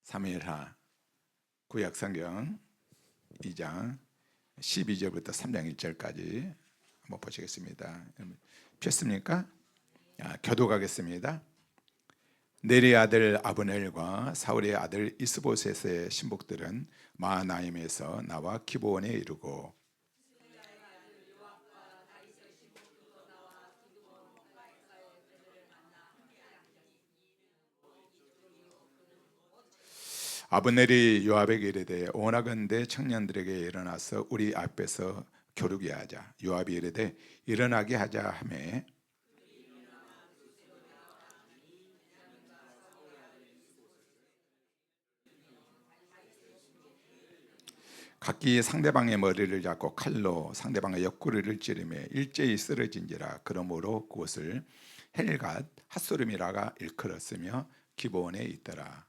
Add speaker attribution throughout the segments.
Speaker 1: 사무엘하 구약성경 2장 12절부터 3장 1절까지 한번 보시겠습니다. 폈습니까? 교독하겠습니다. 네리 아들 아브넬과 사울의 아들 이스보셋의 신복들은 마하나임에서 나와 기브온에 이르고 아브넬이 요압에게 이르되 원하건대 청년들에게 일어나서 우리 앞에서 겨루게 하자. 요압이 이르되 일어나게 하자 하매 각기 상대방의 머리를 잡고 칼로 상대방의 옆구리를 찌르며 일제히 쓰러진지라. 그러므로 그곳을 헬갓 핫소름이라가 일컬었으며 기브온에 있더라.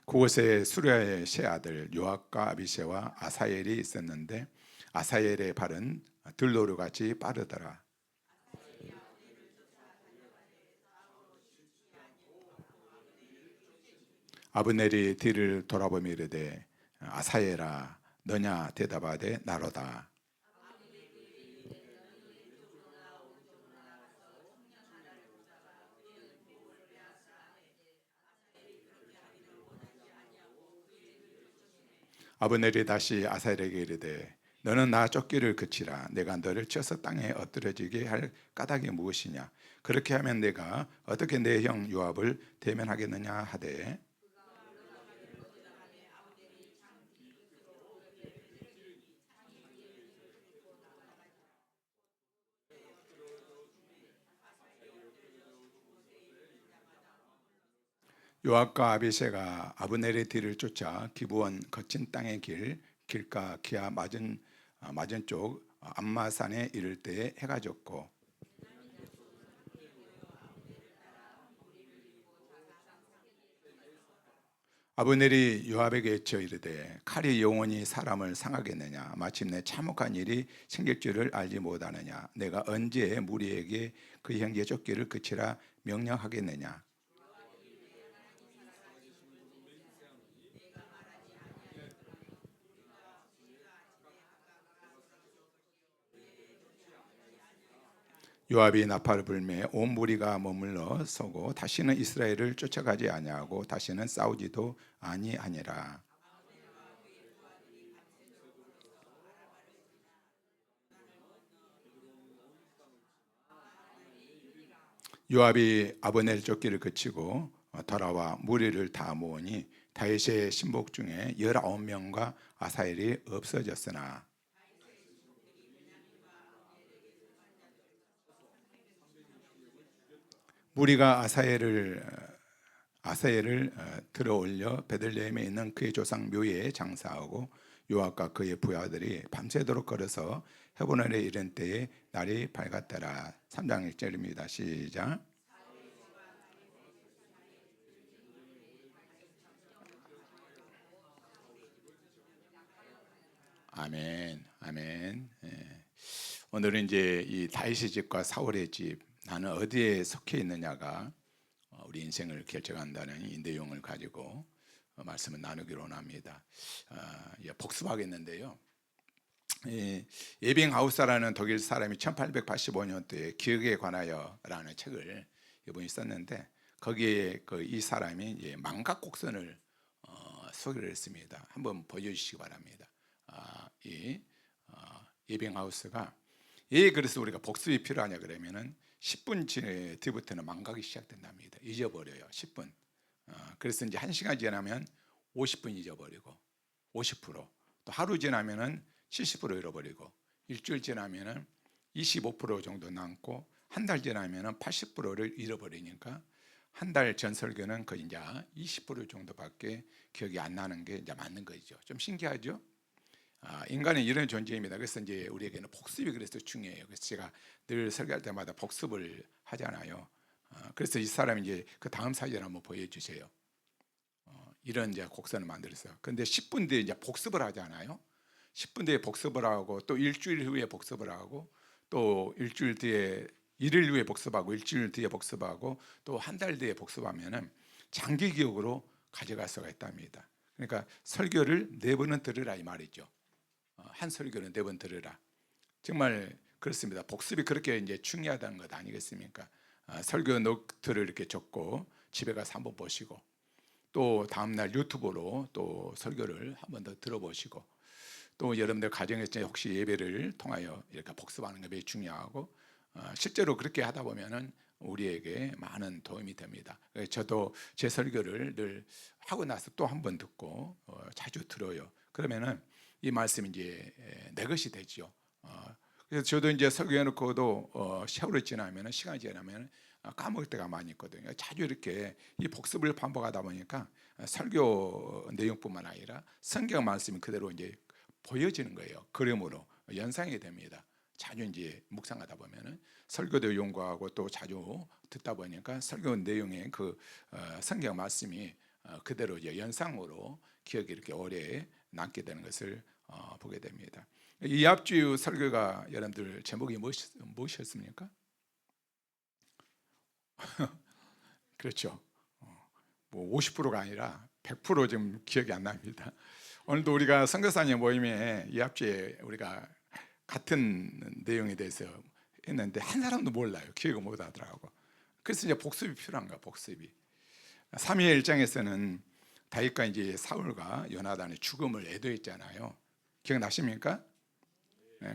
Speaker 1: 그곳에 수리아의 세 아들 요압과 아비새와 아사엘이 있었는데 아사엘의 발은 들노루같이 빠르더라. 아브넬이 뒤를 돌아보며 이르되 아사엘아 너냐 대답하되 나로다. 아브넬이 다시 아사엘에게 이르되 너는 나 쫓기를 그치라. 내가 너를 쳐서 땅에 엎드러지게 할 까닭이 무엇이냐. 그렇게 하면 내가 어떻게 내 형 요압을 대면하겠느냐 하되 요압과 아비새가 아브넬의 뒤를 쫓아 기브온 거친 땅의 길가 기아 맞은 쪽 암마산에 이를 때에 해가 졌고 아브넬이 요압에게 외쳐 이르되 칼이 영원히 사람을 상하겠느냐. 마침내 참혹한 일이 생길 줄을 알지 못하느냐. 내가 언제 무리에게 그 형제 쫓기를 그치라 명령하겠느냐. 요압이 나팔을 불매 온 무리가 머물러 서고 다시는 이스라엘을 쫓아가지 아니하고 다시는 싸우지도 아니하니라. 요압이 아브넬 쫓기를 그치고 돌아와 무리를 다 모으니 다윗의 신복 중에 19명과 아사엘이 없어졌으나 무리가 아사엘을 들어올려 베들레헴에 있는 그의 조상 묘에 장사하고 요압과 그의 부하들이 밤새도록 걸어서 헤브론에 이른 때에 날이 밝았더라. 3장 1절입니다. 시작. 아멘, 아멘. 오늘은 이제 이 다윗의 집과 사울의 집, 나는 어디에 속해 있느냐가 우리 인생을 결정한다는 이 내용을 가지고 말씀을 나누기로 원합니다. 복습하겠는데요. 에빙하우스라는 독일 사람이 1885년도에 기억에 관하여라는 책을 이분이 썼는데 거기에 이 사람이 망각곡선을 소개를 했습니다. 한번 보여주시기 바랍니다. 에빙하우스가 그래서 우리가 복습이 필요하냐 그러면은 10분 뒤부터는 망각이 시작된답니다. 잊어버려요. 10분. 그래서 이제 1시간 지나면 50분 잊어버리고 50%, 또 하루 지나면은 70% 잃어버리고 일주일 지나면은 25% 정도 남고 한 달 지나면은 80%를 잃어버리니까 한 달 전 설교는 거의 이제 20% 정도밖에 기억이 안 나는 게 이제 맞는 거죠. 좀 신기하죠? 인간은 이런 존재입니다. 그래서 이제 우리에게는 복습이 그래서 중요해요. 그래서 제가 늘 설교할 때마다 복습을 하잖아요. 그래서 이 사람이 이제 그 다음 사진 한번 보여주세요. 이런 이제 곡선을 만들었어요. 근데 10분 뒤에 이제 복습을 하잖아요. 10분 뒤에 복습을 하고 또 일주일 후에 복습을 하고 또 일주일 뒤에 일일 후에 복습하고 일주일 뒤에 복습하고 또 한 달 뒤에 복습하면은 장기 기억으로 가져갈 수가 있답니다. 그러니까 설교를 4번은 들으라 이 말이죠. 한 설교는 4번 들으라. 정말 그렇습니다. 복습이 그렇게 이제 중요하다는 것 아니겠습니까? 설교 노트를 이렇게 적고 집에 가서 한번 보시고 또 다음날 유튜브로 또 설교를 한번 더 들어보시고 또 여러분들 가정에서 혹시 예배를 통하여 이렇게 복습하는 게 매우 중요하고 실제로 그렇게 하다 보면은 우리에게 많은 도움이 됩니다. 저도 제 설교를 늘 하고 나서 또 한 번 듣고 자주 들어요. 그러면은 이 말씀이 이제 내 것이 되죠. 그래서 저도 이제 설교해놓고도 세월이 지나면 시간이 지나면 까먹을 때가 많이 있거든요. 자주 이렇게 이 복습을 반복하다 보니까 설교 내용뿐만 아니라 성경 말씀이 그대로 이제 보여지는 거예요. 그림으로 연상이 됩니다. 자주 이제 묵상하다 보면은 설교도 연구하고 또 자주 듣다 보니까 설교 내용의 그 성경 말씀이 그대로 이제 연상으로 기억이 이렇게 오래 남게 되는 것을 보게 됩니다. 이 앞주 설교가 여러분들 제목이 무엇이었습니까? 그렇죠. 뭐 50%가 아니라 100% 지금 기억이 안 납니다. 오늘도 우리가 선교사님 모임에 이 앞주에 우리가 같은 내용에 대해서 했는데 한 사람도 몰라요. 기억을 못 하더라고. 그래서 이제 복습이 필요한가, 복습이. 3회 1장에서는 다윗과 이제 사울과 요나단의 죽음을 애도했잖아요. 기억나십니까?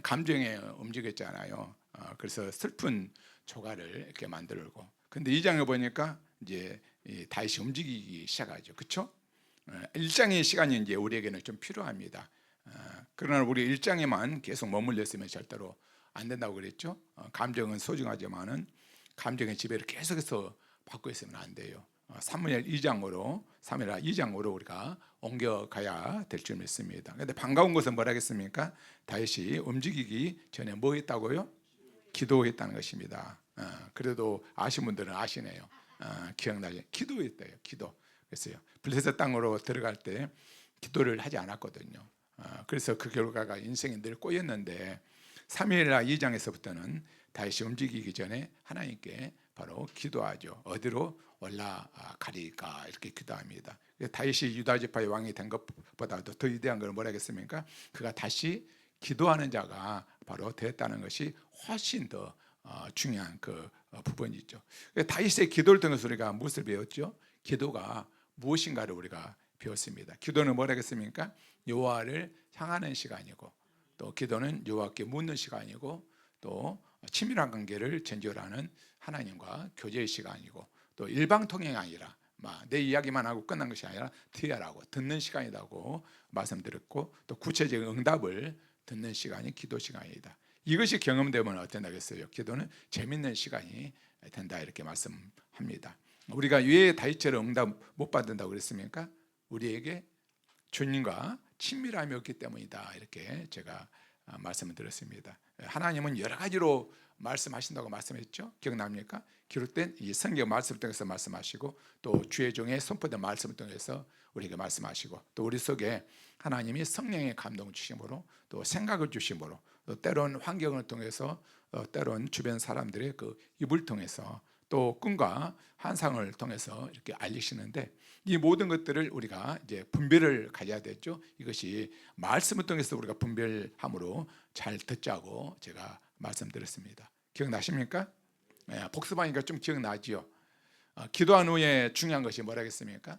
Speaker 1: 감정에 움직였잖아요. 그래서 슬픈 조가를 이렇게 만들고. 근데 2장에 보니까 이제 다윗이 움직이기 시작하죠. 그렇죠? 1장의 시간이 이제 우리에게는 좀 필요합니다. 그러나 우리 1장에만 계속 머물러 있으면 절대로 안 된다고 그랬죠. 감정은 소중하지만은 감정의 지배를 계속해서 받고 있으면 안 돼요. 사무엘 2장으로 우리가 옮겨가야 될 줄 믿습니다. 그런데 반가운 것은 뭐라겠습니까? 다윗이 움직이기 전에 뭐 했다고요? 기도했다는 것입니다. 그래도 아신 분들은 아시네요. 기억나죠? 기도했대요. 기도. 그랬어요. 블레셋 땅으로 들어갈 때 기도를 하지 않았거든요. 그래서 그 결과가 인생이 늘 꼬였는데 사무엘하 2장에서부터는 다윗이 움직이기 전에 하나님께 바로 기도하죠. 어디로 올라가리까 이렇게 기도합니다. 다윗이 유다 지파의 왕이 된 것보다도 더 위대한 걸 뭐라겠습니까? 그가 다시 기도하는 자가 바로 되었다는 것이 훨씬 더 중요한 그 부분이죠. 다윗의 기도를 통해서 우리가 무엇을 배웠죠? 기도가 무엇인가를 우리가 배웠습니다. 기도는 뭐라겠습니까? 여호와를 향하는 시간이고 또 기도는 여호와께 묻는 시간이고 또 친밀한 관계를 전제하는 하나님과 교제의 시간이고 또 일방통행이 아니라 내 이야기만 하고 끝난 것이 아니라 TR하고 듣는 시간이라고 말씀드렸고 또 구체적인 응답을 듣는 시간이 기도 시간이다. 이것이 경험되면 어땠나겠어요? 기도는 재밌는 시간이 된다 이렇게 말씀합니다. 우리가 왜 다윗처럼 응답 못 받는다고 그랬습니까? 우리에게 주님과 친밀함이 없기 때문이다 이렇게 제가 말씀을 드렸습니다. 하나님은 여러 가지로 말씀하신다고 말씀했죠. 기억납니까? 기록된 이 성경 말씀을 통해서 말씀하시고 또 주의 종의 선포된 말씀을 통해서 우리에게 말씀하시고 또 우리 속에 하나님이 성령의 감동을 주심으로 또 생각을 주심으로 또 때론 환경을 통해서 때론 주변 사람들의 그 입을 통해서 또 꿈과 환상을 통해서 이렇게 알리시는데 이 모든 것들을 우리가 이제 분별을 가져야 되죠. 이것이 말씀을 통해서 우리가 분별함으로 잘 듣자고 제가 말씀드렸습니다. 기억나십니까? 복습하니까 좀 기억나지요. 기도한 후에 중요한 것이 뭐라겠습니까?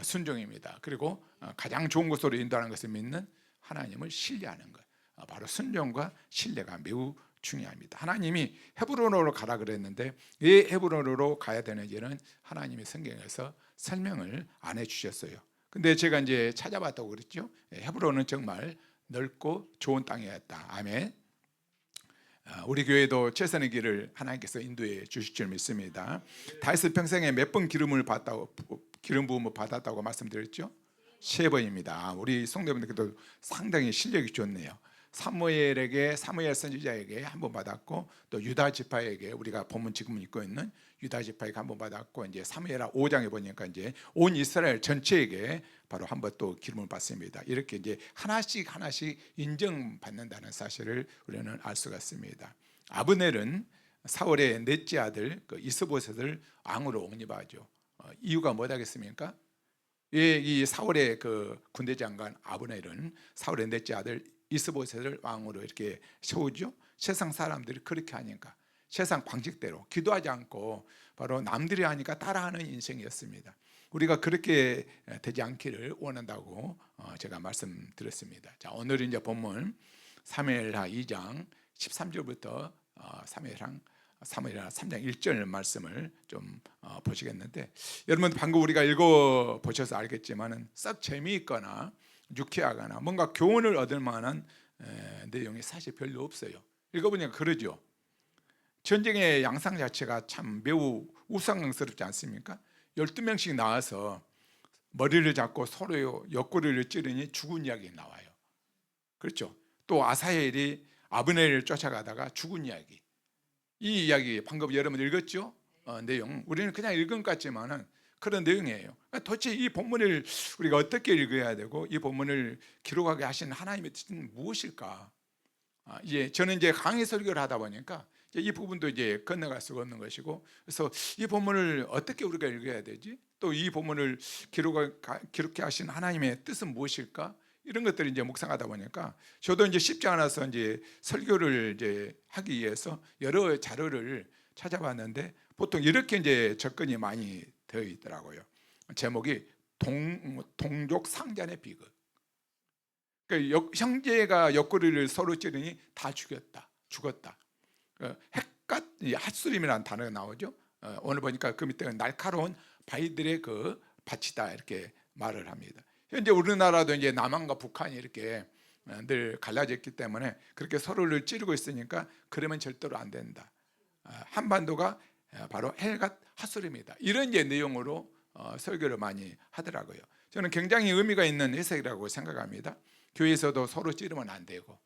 Speaker 1: 순종입니다. 그리고 가장 좋은 것으로 인도하는 것을 믿는 하나님을 신뢰하는 것. 바로 순종과 신뢰가 매우 중요합니다. 하나님이 헤브론으로 가라 그랬는데 왜 헤브론으로 가야 되는지는 하나님이 성경에서 설명을 안 해주셨어요. 근데 제가 이제 찾아봤다고 그랬죠. 헤브론은 정말 넓고 좋은 땅이었다. 아멘. 우리 교회도 최선의 길을 하나님께서 인도해 주실 줄 믿습니다. 다윗은 평생에 몇 번 기름 부음을 받았다고 말씀드렸죠? 3번입니다. 우리 성도님들께도 상당히 실력이 좋네요. 사무엘 선지자에게 한 번 받았고 또 유다 지파에게 우리가 본문 지금 읽고 있는 유다 지파에게 한 번 받았고 이제 사무엘하 5장에 보니까 이제 온 이스라엘 전체에게 바로 한 번 또 기름을 받습니다. 이렇게 이제 하나씩 인정받는다는 사실을 우리는 알 수가 있습니다. 아브넬은 사울의 넷째 아들 그 이스보셋을 왕으로 옹립하죠. 이유가 뭐다겠습니까? 왜 이 사울의 그 군대 장관 아브넬은 사울의 넷째 아들 이스보셋을 왕으로 이렇게 세우죠? 세상 사람들이 그렇게 하니까, 세상 방식대로 기도하지 않고 바로 남들이 하니까 따라하는 인생이었습니다. 우리가 그렇게 되지 않기를 원한다고 제가 말씀드렸습니다. 자, 오늘 이제 본문 사무엘하 2장 13절부터 사무엘하 3장 1절 말씀을 좀 보시겠는데, 여러분 방금 우리가 읽어 보셔서 알겠지만은 썩 재미있거나 유쾌하거나 뭔가 교훈을 얻을 만한 내용이 사실 별로 없어요. 읽어보니까 그러죠. 전쟁의 양상 자체가 참 매우 우스꽝스럽지 않습니까? 12명씩 나와서 머리를 잡고 서로 옆구리를 찌르니 죽은 이야기 나와요. 그렇죠? 또 아사헬이 아브넬을 쫓아가다가 죽은 이야기, 이 이야기 방금 여러분 읽었죠? 내용 우리는 그냥 읽은 것 같지만은 그런 내용이에요. 도대체 이 본문을 우리가 어떻게 읽어야 되고 이 본문을 기록하게 하신 하나님의 뜻은 무엇일까? 이제 저는 이제 강의 설교를 하다 보니까 이 부분도 이제 건너갈 수가 없는 것이고, 그래서 이 본문을 어떻게 우리가 읽어야 되지? 또 이 본문을 기록해 하신 하나님의 뜻은 무엇일까? 이런 것들을 이제 묵상하다 보니까 저도 이제 쉽지 않아서 이제 설교를 이제 하기 위해서 여러 자료를 찾아봤는데, 보통 이렇게 이제 접근이 많이 되어 있더라고요. 제목이 동족 상잔의 비극. 그러니까 형제가 옆구리를 서로 찌르니 다 죽었다. 헷갓 핫수림이라는 단어가 나오죠. 오늘 보니까 그 밑에 날카로운 바위들의 그 밭이다 이렇게 말을 합니다. 현재 우리나라도 이제 남한과 북한이 이렇게 늘 갈라졌기 때문에 그렇게 서로를 찌르고 있으니까 그러면 절대로 안 된다. 한반도가 바로 헬갓 핫수림이다. 이런 이제 내용으로 설교를 많이 하더라고요. 저는 굉장히 의미가 있는 해석이라고 생각합니다. 교회에서도 서로 찌르면 안 되고,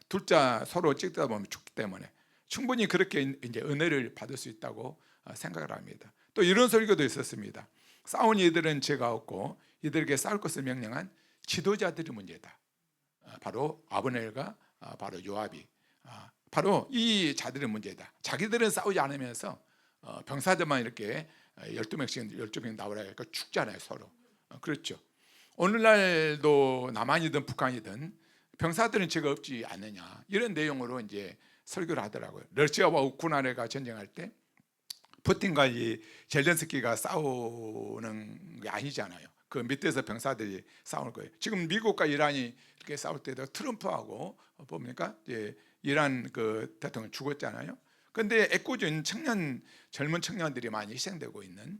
Speaker 1: 둘자 서로 찌르다 보면 죽기 때문에 충분히 그렇게 이제 은혜를 받을 수 있다고 생각을 합니다. 또 이런 설교도 있었습니다. 싸운 이들은 죄가 없고 이들에게 싸울 것을 명령한 지도자들이 문제다. 바로 아브넬과 바로 요압이 바로 이 자들의 문제다. 자기들은 싸우지 않으면서 병사들만 이렇게 12명씩 나오라 하니까 죽잖아요, 서로. 그렇죠. 오늘날도 남한이든 북한이든 병사들은 죄가 없지 않느냐, 이런 내용으로 이제 설교를 하더라고요. 러시아와 우크라이나가 전쟁할 때 푸틴과 이 젤렌스키가 싸우는 게 아니잖아요. 그 밑에서 병사들이 싸우는 거예요. 지금 미국과 이란이 이렇게 싸울 때도 트럼프하고 뭡니까? 이제 이란 그 대통령 죽었잖아요. 그런데 애꿎은 젊은 청년들이 많이 희생되고 있는,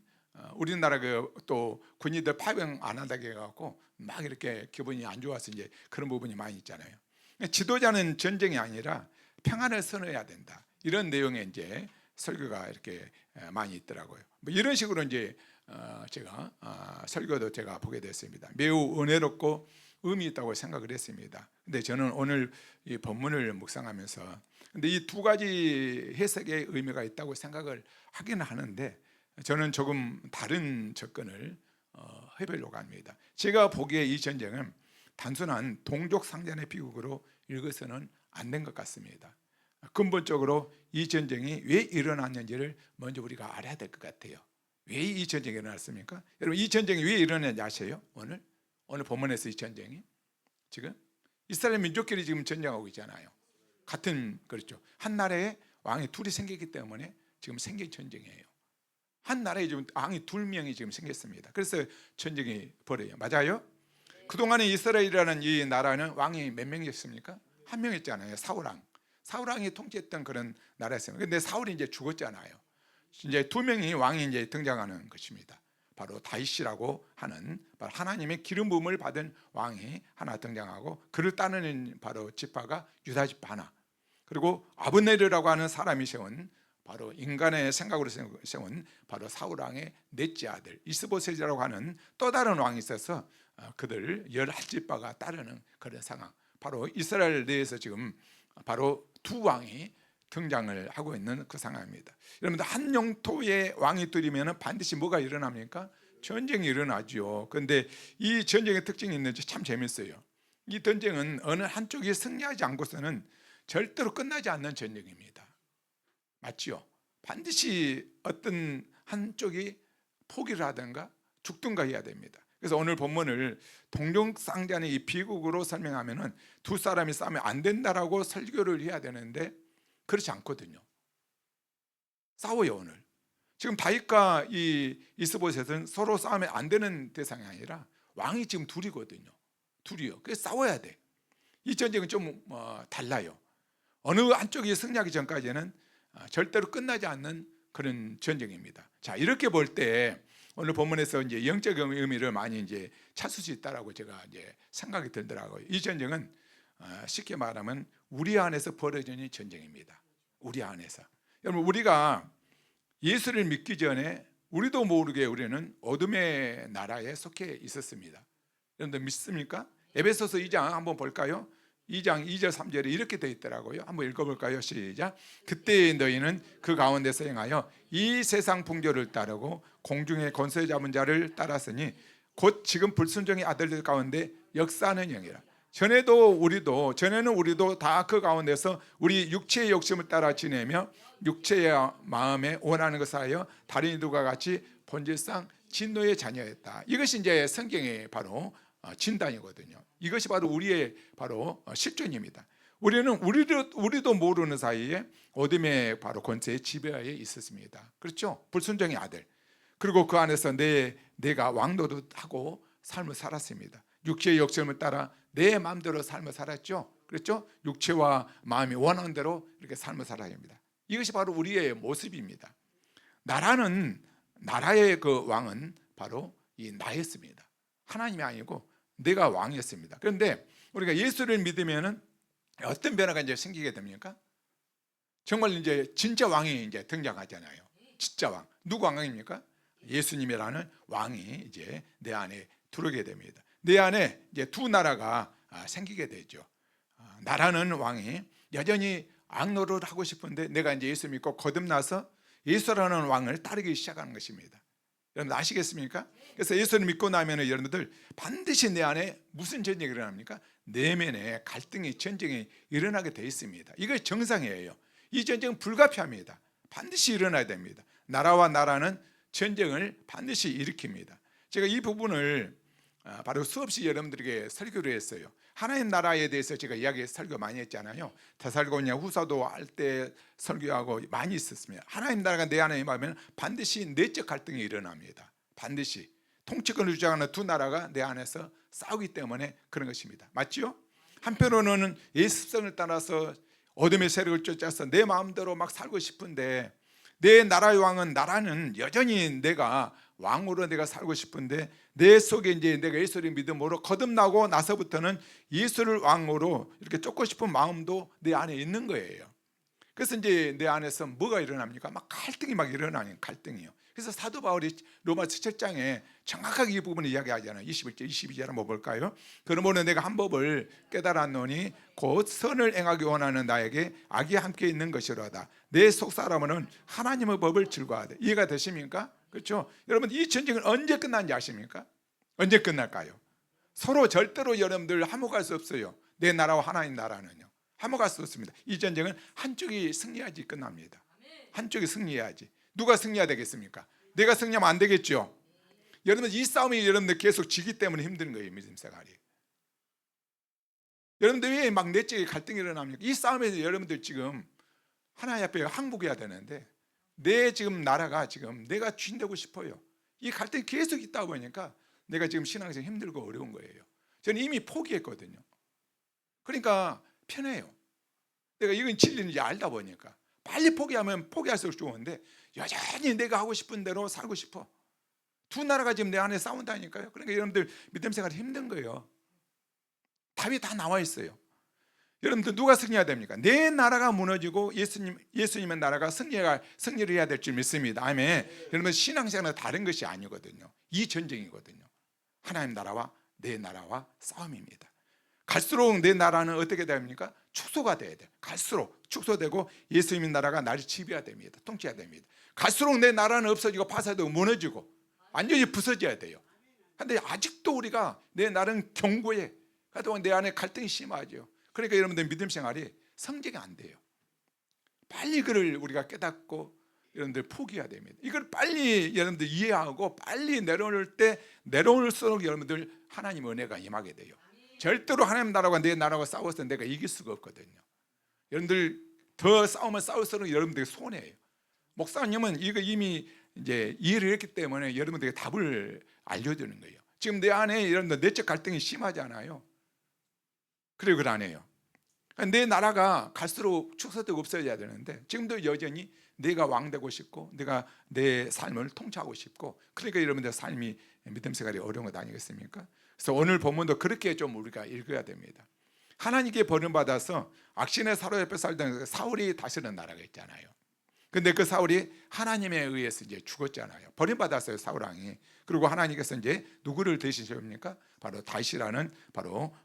Speaker 1: 우리나라 또 군인들 파병 안 한다고 해갖고 막 이렇게 기분이 안 좋아서 이제 그런 부분이 많이 있잖아요. 지도자는 전쟁이 아니라 평안을 선언해야 된다. 이런 내용의 이제 설교가 이렇게 많이 있더라고요. 뭐 이런 식으로 이제 제가 설교도 제가 보게 됐습니다. 매우 은혜롭고 의미 있다고 생각을 했습니다. 근데 저는 오늘 이 본문을 묵상하면서 근데 이 두 가지 해석의 의미가 있다고 생각을 하기는 하는데, 저는 조금 다른 접근을 해보려고 합니다. 제가 보기에 이 전쟁은 단순한 동족 상잔의 비극으로 읽어서는 안 된 것 같습니다. 근본적으로 이 전쟁이 왜 일어났는지를 먼저 우리가 알아야 될 것 같아요. 왜 이 전쟁이 일어났습니까? 여러분, 이 전쟁이 왜 일어났는지 아세요? 오늘 본문에서 이 전쟁이 지금 이스라엘 민족끼리 지금 전쟁하고 있잖아요. 같은, 그렇죠. 한 나라에 왕이 둘이 생겼기 때문에 지금 생긴 전쟁이에요. 한 나라에 지금 왕이 2명이 지금 생겼습니다. 그래서 전쟁이 벌어요. 맞아요? 그동안에 이스라엘이라는 이 나라는 왕이 몇 명이었습니까? 한 명이었잖아요. 사울왕이 통치했던 그런 나라였어요. 근데 사울이 이제 죽었잖아요. 이제 2명이 왕이 이제 등장하는 것입니다. 바로 다윗이라고 하는 바로 하나님의 기름 부음을 받은 왕이 하나 등장하고, 그를 따르는 바로 지파가 유다 지파 하나, 그리고 아브넬이라고 하는 사람이 세운 바로 인간의 생각으로 세운 바로 사울왕의 넷째 아들 이스보셋이라고 하는 또 다른 왕이 있어서 그들 11지파가 따르는 그런 상황. 바로 이스라엘 내에서 지금 바로 두 왕이 등장을 하고 있는 그 상황입니다. 여러분들, 한 영토의 왕이 들이면 반드시 뭐가 일어납니까? 전쟁이 일어나죠. 그런데 이 전쟁의 특징이 있는지 참 재밌어요. 이 전쟁은 어느 한쪽이 승리하지 않고서는 절대로 끝나지 않는 전쟁입니다. 맞지요? 반드시 어떤 한쪽이 포기를 하든가 죽든가 해야 됩니다. 그래서 오늘 본문을 동족상잔의 이 비극으로 설명하면은 두 사람이 싸우면 안 된다라고 설교를 해야 되는데 그렇지 않거든요. 싸워요. 오늘 지금 다윗과 이 이스보셋은 서로 싸우면 안 되는 대상이 아니라 왕이 지금 둘이거든요. 둘이요. 그래서 싸워야 돼. 이 전쟁은 좀 달라요. 어느 한쪽이 승리하기 전까지는 절대로 끝나지 않는 그런 전쟁입니다. 자, 이렇게 볼 때 오늘 본문에서 이제 영적 의미를 많이 이제 찾을 수 있다라고 제가 이제 생각이 들더라고요. 이 전쟁은 쉽게 말하면 우리 안에서 벌어지는 전쟁입니다. 우리 안에서. 여러분, 우리가 예수를 믿기 전에 우리도 모르게 우리는 어둠의 나라에 속해 있었습니다. 여러분들 믿습니까? 에베소서 2장 한번 볼까요? 2장 2절 3절에 이렇게 되어 있더라고요. 한번 읽어볼까요? 시작. 그때 너희는 그 가운데서 행하여 이 세상 풍조를 따르고 공중의 권세 잡은 자를 따랐으니 곧 지금 불순종의 아들들 가운데 역사하는 영이라. 전에는 우리도 다 그 가운데서 우리 육체의 욕심을 따라 지내며 육체의 마음에 원하는 것을 하여 다른 이들과 같이 본질상 진노의 자녀였다. 이것이 이제 성경의 바로 진단이거든요. 이것이 바로 우리의 바로 실존입니다. 우리도 모르는 사이에 어둠의 바로 권세의 지배하에 있었습니다. 그렇죠? 불순종의 아들. 그리고 그 안에서 내가 왕노릇하고 삶을 살았습니다. 육체의 욕심을 따라 내 마음대로 삶을 살았죠. 그렇죠? 육체와 마음이 원하는 대로 이렇게 삶을 살아야 합니다. 이것이 바로 우리의 모습입니다. 나라의 그 왕은 바로 이 나였습니다. 하나님이 아니고 내가 왕이었습니다. 그런데 우리가 예수를 믿으면은 어떤 변화가 이제 생기게 됩니까? 정말 이제 진짜 왕이 이제 등장하잖아요. 진짜 왕. 누구 왕입니까? 예수님이라는 왕이 이제 내 안에 들어오게 됩니다. 내 안에 이제 두 나라가 생기게 되죠. 나라는 왕이 여전히 악노를 하고 싶은데 내가 이제 예수 믿고 거듭나서 예수라는 왕을 따르기 시작하는 것입니다. 여러분 아시겠습니까? 그래서 예수를 믿고 나면 여러분들 반드시 내 안에 무슨 전쟁이 일어납니까? 내면에 갈등이 전쟁이 일어나게 돼 있습니다. 이거 정상이에요. 이 전쟁은 불가피합니다. 반드시 일어나야 됩니다. 나라와 나라는 전쟁을 반드시 일으킵니다. 제가 이 부분을 바로 수없이 여러분들에게 설교를 했어요. 하나님 나라에 대해서 제가 설교 많이 했잖아요. 데살로니가 후서도 할 때 설교하고 많이 있었습니다. 하나님 나라가 내 안에 임하면 반드시 내적 갈등이 일어납니다. 반드시 통치권을 주장하는 두 나라가 내 안에서 싸우기 때문에 그런 것입니다. 맞죠? 한편으로는 예습성을 따라서 어둠의 세력을 쫓아서 내 마음대로 막 살고 싶은데 내 나라의 왕은 나라는 여전히 내가 왕으로 내가 살고 싶은데 내 속에 이제 내가 예수를 믿음으로 거듭나고 나서부터는 예수를 왕으로 이렇게 쫓고 싶은 마음도 내 안에 있는 거예요. 그래서 이제 내 안에서 뭐가 일어납니까? 막 갈등이 막 일어나는 갈등이요. 그래서 사도 바울이 로마서 7장에 정확하게 이 부분을 이야기하잖아요. 21절 22절 한번 볼까요? 그러므로 내가 한 법을 깨달았노니 곧 선을 행하기 원하는 나에게 악이 함께 있는 것이로다. 내 속사람은 하나님의 법을 즐거워하되. 이해가 되십니까? 그렇죠? 여러분 이 전쟁은 언제 끝난지 아십니까? 언제 끝날까요? 서로 절대로 여러분들 화목할 수 없어요. 내 나라와 하나님 나라는요 화목할 수 없습니다. 이 전쟁은 한쪽이 승리해야지 끝납니다. 한쪽이 승리해야지. 누가 승리해야 되겠습니까? 내가 승리하면 안 되겠죠. 여러분 이 싸움이 여러분들 계속 지기 때문에 힘든 거예요. 믿음 생활이. 여러분들 왜 막 내적인 갈등이 일어납니까? 이 싸움에서 여러분들 지금 하나님 앞에 항복해야 되는데 내 지금 나라가 지금 내가 주인 되고 싶어요. 이 갈등이 계속 있다 보니까 내가 지금 신앙에서 힘들고 어려운 거예요. 저는 이미 포기했거든요. 그러니까 편해요. 내가 이건 진리인지 알다 보니까 빨리 포기하면 포기할수록 좋은데 여전히 내가 하고 싶은 대로 살고 싶어. 두 나라가 지금 내 안에 싸운다니까요. 그러니까 여러분들 믿음 생활이 힘든 거예요. 답이 다 나와 있어요. 여러분들 누가 승리해야 됩니까? 내 나라가 무너지고 예수님의 나라가 승리를 해야 될 줄 믿습니다. 아멘. 여러분 신앙생활은 다른 것이 아니거든요. 이 전쟁이거든요. 하나님 나라와 내 나라와 싸움입니다. 갈수록 내 나라는 어떻게 됩니까? 축소가 돼야 돼요. 갈수록 축소되고 예수님의 나라가 나를 지배해야 됩니다. 통치해야 됩니다. 갈수록 내 나라는 없어지고 파쇄되고 무너지고 완전히 부서져야 돼요. 그런데 아직도 우리가 내 나라는 견고해. 그동안 내 안에 갈등이 심하죠. 그러니까 여러분들 믿음 생활이 성장이 안 돼요. 빨리 그를 우리가 깨닫고 여러분들 포기해야 됩니다. 이걸 빨리 여러분들 이해하고 빨리 내려올 때 내려올수록 여러분들 하나님 은혜가 임하게 돼요. 절대로 하나님 나라와 내 나라와 싸워서 내가 이길 수가 없거든요. 여러분들 더 싸우면 싸울수록 여러분들이 손해예요. 목사님은 이거 이미 이제 이해를 했기 때문에 여러분들에게 답을 알려주는 거예요. 지금 내 안에 여러분들 내적 갈등이 심하잖아요. 그래 그걸 안 해요. 내 나라가 갈수록 축소되고 없어져야 되는데 지금도 여전히 내가 왕 되고 싶고 내가 내 삶을 통치하고 싶고, 그러니까 여러분들 삶이 믿음 생활이 어려운 것 아니겠습니까? 그래서 오늘 본문도 그렇게 좀 우리가 읽어야 됩니다. 하나님께 버림받아서 악신의 사로잡혀 살던 사울이 다스리는 나라가 있잖아요. 근데 그 사울이 하나님에 의해서 이제 죽었잖아요. 버림받았어요, 사울 왕이. 그리고 하나님께서 이제 누구를 대신하십니까? 바로 다윗이라는 바로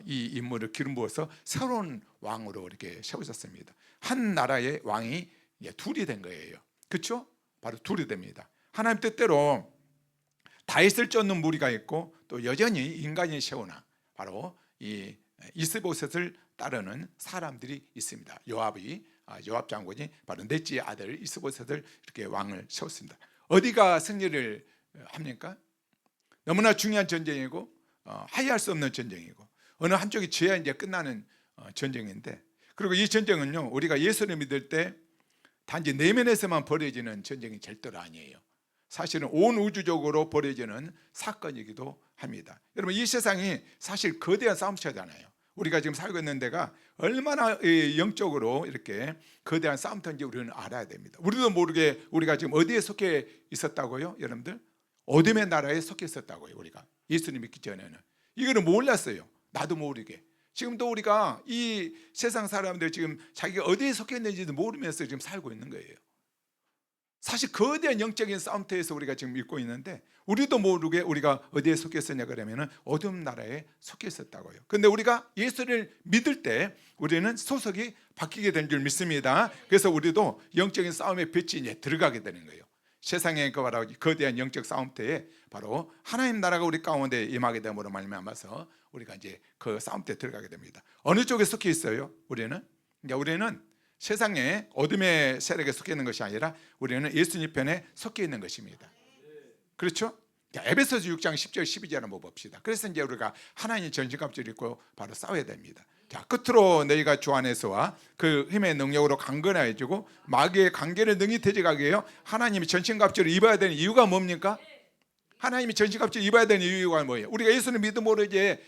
Speaker 1: 이 인물을 기름 부어서 새로운 왕으로 이렇게 세우셨습니다. 한 나라의 왕이 둘이 된 거예요. 그렇죠? 바로 둘이 됩니다. 하나님 뜻대로 다윗을 쫓는 무리가 있고 또 여전히 인간이 세우나 바로 이 이스보셋을 따르는 사람들이 있습니다. 요압 장군이 바로 넷째의 아들 이스보셋을 이렇게 왕을 세웠습니다. 어디가 승리를 합니까? 너무나 중요한 전쟁이고 하야할 수 없는 전쟁이고 어느 한쪽이 져야 이제 끝나는 전쟁인데, 그리고 이 전쟁은요 우리가 예수를 믿을 때 단지 내면에서만 벌어지는 전쟁이 절대로 아니에요. 사실은 온 우주적으로 벌어지는 사건이기도 합니다. 여러분 이 세상이 사실 거대한 싸움터잖아요. 우리가 지금 살고 있는 데가 얼마나 영적으로 이렇게 거대한 싸움터인지 우리는 알아야 됩니다. 우리도 모르게 우리가 지금 어디에 속해 있었다고요? 여러분들 어둠의 나라에 속해 있었다고요. 우리가 예수님 믿기 전에는 이거는 몰랐어요. 나도 모르게. 지금도 우리가 이 세상 사람들 지금 자기가 어디에 속해 있는지도 모르면서 지금 살고 있는 거예요. 사실 거대한 영적인 싸움터에서 우리가 지금 있고 있는데 우리도 모르게 우리가 어디에 속해 있었냐 그러면은 어둠 나라에 속해 있었다고요. 근데 우리가 예수를 믿을 때 우리는 소속이 바뀌게 된 줄 믿습니다. 그래서 우리도 영적인 싸움의 빛이 이제 들어가게 되는 거예요. 세상의 그 바로 거대한 영적 싸움터에 바로 하나님 나라가 우리 가운데 임하게 됨으로 말미암아서 우리가 이제 그 싸움터에 들어가게 됩니다. 어느 쪽에 속해 있어요? 우리는 세상의 어둠의 세력에 속해 있는 것이 아니라 우리는 예수님 편에 속해 있는 것입니다. 그렇죠? 에베소서 6장 10절 12절 한번 봅시다. 그래서 이제 우리가 하나님의 전신갑주를 입고 바로 싸워야 됩니다. 자, 끝으로 너희가 주 안에서와 그 힘의 능력으로 강건해지고 마귀의 관계를 능히 대적하게 해요. 하나님이 전신갑주를 입어야 되는 이유가 뭡니까? 하나님이 전신갑주를 입어야 되는 이유가 뭐예요? 우리가 예수를 믿음으로 이제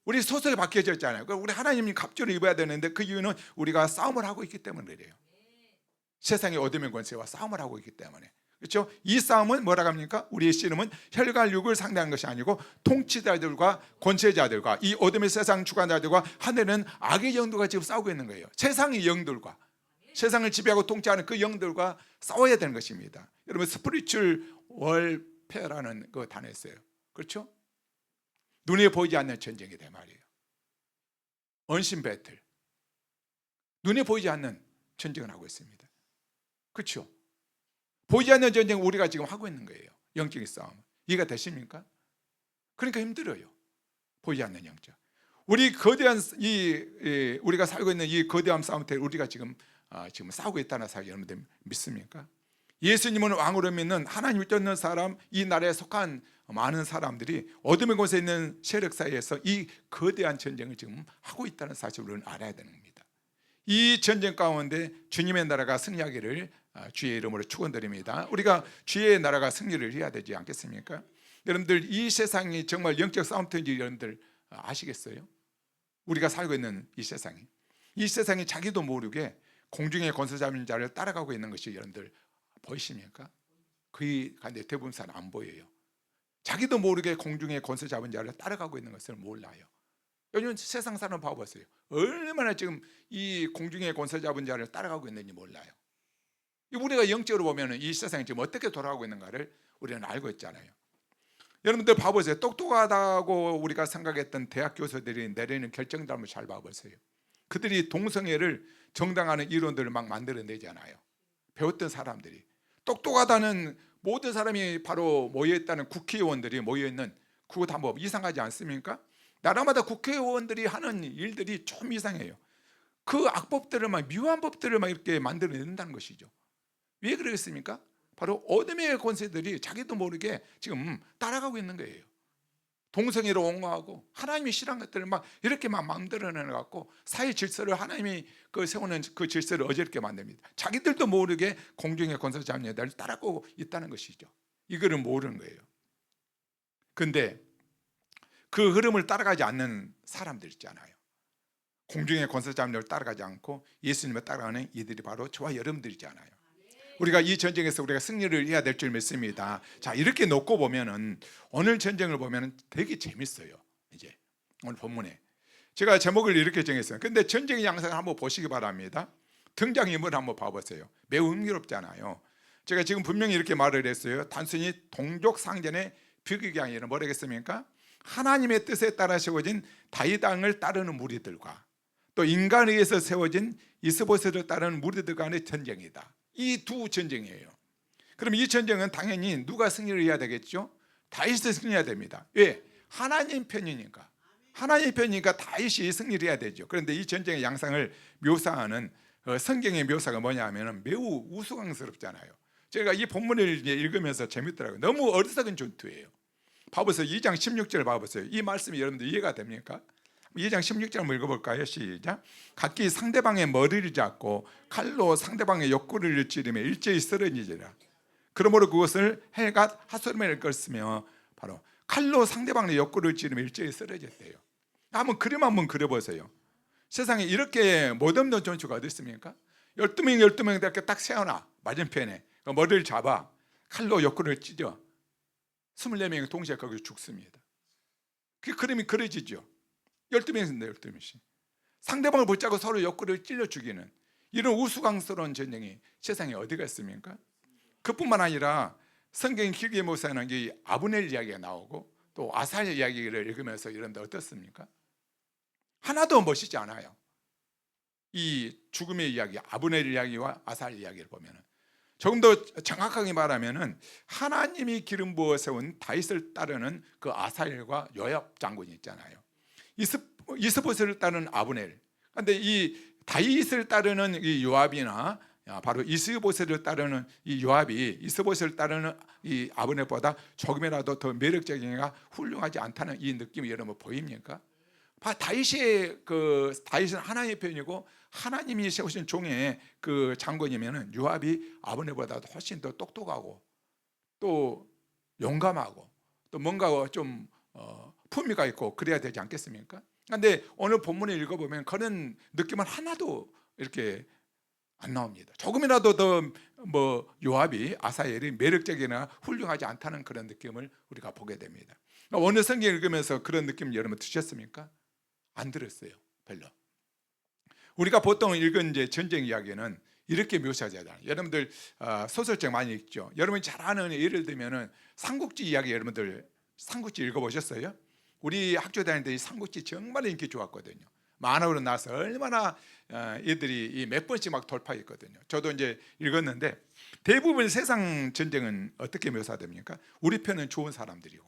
Speaker 1: 우리 소설이 바뀌어졌잖아요. 우리 하나님 갑주를 입어야 되는데 그 이유는 우리가 싸움을 하고 있기 때문에 그래요. 세상의 어둠의 권세와 싸움을 하고 있기 때문에. 그렇죠? 이 싸움은 뭐라고 합니까? 우리의 씨름은 혈과 육을 상대하는 것이 아니고 통치자들과 권세자들과 이 어둠의 세상 주관자들과 하늘은 악의 영들과 지금 싸우고 있는 거예요. 세상의 영들과, 세상을 지배하고 통치하는 그 영들과 싸워야 되는 것입니다. 여러분 스피리추얼 월페어라는 그 단어 있어요. 그렇죠? 눈에 보이지 않는 전쟁이다 말이에요. 언신 배틀, 눈에 보이지 않는 전쟁을 하고 있습니다. 그렇죠? 보이지 않는 전쟁을 우리가 지금 하고 있는 거예요. 영적인 싸움. 이해가 되십니까? 그러니까 힘들어요. 보이지 않는 영적. 우리 거대한 우리가 살고 있는 이 거대한 싸움터에 우리가 지금 싸우고 있다는 사실 여러분들 믿습니까? 예수님은 왕으로 믿는 하나님을 쫓는 사람, 이 나라에 속한 많은 사람들이 어둠의 곳에 있는 세력 사이에서 이 거대한 전쟁을 지금 하고 있다는 사실을 우리는 알아야 되는 겁니다. 이 전쟁 가운데 주님의 나라가 승리하기를 주의 이름으로 축원드립니다. 우리가 주의 나라가 승리를 해야 되지 않겠습니까? 여러분들 이 세상이 정말 영적 싸움터인지 여러분들 아시겠어요? 우리가 살고 있는 이 세상이 자기도 모르게 공중의 권세 잡은 자를 따라가고 있는 것이 여러분들 보이십니까? 거의 대부분 사람 안 보여요. 자기도 모르게 공중의 권세 잡은 자를 따라가고 있는 것을 몰라요. 요즘 세상 사람 봐보세요. 얼마나 지금 이 공중의 권세 잡은 자를 따라가고 있는지 몰라요. 우리가 영적으로 보면 이 세상이 지금 어떻게 돌아가고 있는가를 우리는 알고 있잖아요. 여러분들 봐보세요. 똑똑하다고 우리가 생각했던 대학 교수들이 내리는 결정들 한번 잘 봐보세요. 그들이 동성애를 정당화하는 이론들을 막 만들어내잖아요. 배웠던 사람들이. 똑똑하다는 모든 사람이 바로 모여있다는 국회의원들이 모여있는 그거 다 뭐 이상하지 않습니까? 나라마다 국회의원들이 하는 일들이 좀 이상해요. 그 악법들을 막 묘한 법들을 막 이렇게 만들어낸다는 것이죠. 왜 그러겠습니까? 바로 어둠의 권세들이 자기도 모르게 지금 따라가고 있는 거예요. 동성애로 옹호하고 하나님이 싫어한 것들을 막 이렇게 막 만들어내 갖고 사회 질서를, 하나님이 그 세우는 그 질서를 어지럽게 만듭니다. 자기들도 모르게 공중의 권세 자녀들을 따라가고 있다는 것이죠. 이거를 모르는 거예요. 근데 그 흐름을 따라가지 않는 사람들 있잖아요. 공중의 권세 자녀를 따라가지 않고 예수님을 따라가는 이들이 바로 저와 여러분들이잖아요. 우리가 이 전쟁에서 우리가 승리를 해야 될 줄 믿습니다. 자, 이렇게 놓고 보면은 오늘 전쟁을 보면은 되게 재밌어요. 이제 오늘 본문에 제가 제목을 이렇게 정했어요. 근데 전쟁의 양상을 한번 보시기 바랍니다. 등장인물을 한번 봐보세요. 매우 흥미롭잖아요. 제가 지금 분명히 이렇게 말을 했어요. 단순히 동족상전의 비극이 아니라 뭐라겠습니까? 하나님의 뜻에 따라 세워진 다윗 왕을 따르는 무리들과 또 인간에 의해서 세워진 이스보셋을 따르는 무리들 간의 전쟁이다. 이 두 전쟁이에요. 그럼 이 전쟁은 당연히 누가 승리를 해야 되겠죠? 다윗이 승리해야 됩니다. 왜? 하나님 편이니까. 하나님 편이니까 다윗이 승리를 해야 되죠. 그런데 이 전쟁의 양상을 묘사하는 성경의 묘사가 뭐냐 하면 매우 우스꽝스럽잖아요. 제가 이 본문을 읽으면서 재밌더라고요. 너무 어리석은 전투예요. 봐보세요. 2장 16절 봐보세요. 이 말씀이 여러분들 이해가 됩니까? 2장 16절 한번 읽어볼까요? 시작. 각기 상대방의 머리를 잡고 칼로 상대방의 옆구리를 찌르며 일제히 쓰러지리라. 그러므로 그것을 헬갓 하솔멜을 껐으며 바로 칼로 상대방의 옆구리를 찌르며 일제히 쓰러졌대요. 한번 그림 한번 그려보세요. 세상에 이렇게 못없는 전투가 어디 있습니까? 12명 이렇게 딱 세워놔. 맞은편에 머리를 잡아 칼로 옆구리를 찢어 24명이 동시에 거기서 죽습니다. 그 그림이 그려지죠. 12명인데 12명씩 상대방을 붙잡고 서로 옆구리를 찔러 죽이는 이런 우스꽝스러운 전쟁이 세상에 어디가 있습니까? 그뿐만 아니라 성경 길게 묘사하는 이 아브넬 이야기가 나오고 또 아살 이야기를 읽으면서 여러분들 어떻습니까? 하나도 멋있지 않아요. 이 죽음의 이야기, 아브넬 이야기와 아살 이야기를 보면은 조금 더 정확하게 말하면은 하나님이 기름 부어 세운 다윗을 따르는 그 아살과 요압 장군이 있잖아요. 이스보셋을 따르는 아브넬. 그런데 이 다윗을 따르는 이 요압이나 바로 이스보셋을 따르는 이 요압이 이스보셋을 따르는 이 아브넬보다 조금이라도 더 매력적이거나 훌륭하지 않다는 이 느낌이 여러분 보입니까? 다윗은 하나님의 편이고 하나님이 세우신 종의 그 장군이면은 요압이 아브넬보다 훨씬 더 똑똑하고 또 용감하고 또 뭔가 좀 품위가 있고 그래야 되지 않겠습니까? 그런데 오늘 본문을 읽어보면 그런 느낌은 하나도 이렇게 안 나옵니다. 조금이라도 더 요압이 아사엘이 매력적이나 훌륭하지 않다는 그런 느낌을 우리가 보게 됩니다. 오늘 성경 읽으면서 그런 느낌 여러분 드셨습니까? 안 들었어요. 별로. 우리가 보통 읽은 이제 전쟁 이야기는 이렇게 묘사하잖아요. 여러분들 소설책 많이 읽죠. 여러분이 잘 아는 예를 들면은 삼국지 이야기 여러분들 삼국지 읽어보셨어요? 우리 학교 다닐 때 이 삼국지 정말 인기 좋았거든요. 만화로 나와서 얼마나 애들이 몇 번씩 막 돌파했거든요. 저도 이제 읽었는데 대부분 세상 전쟁은 어떻게 묘사됩니까? 우리 편은 좋은 사람들이고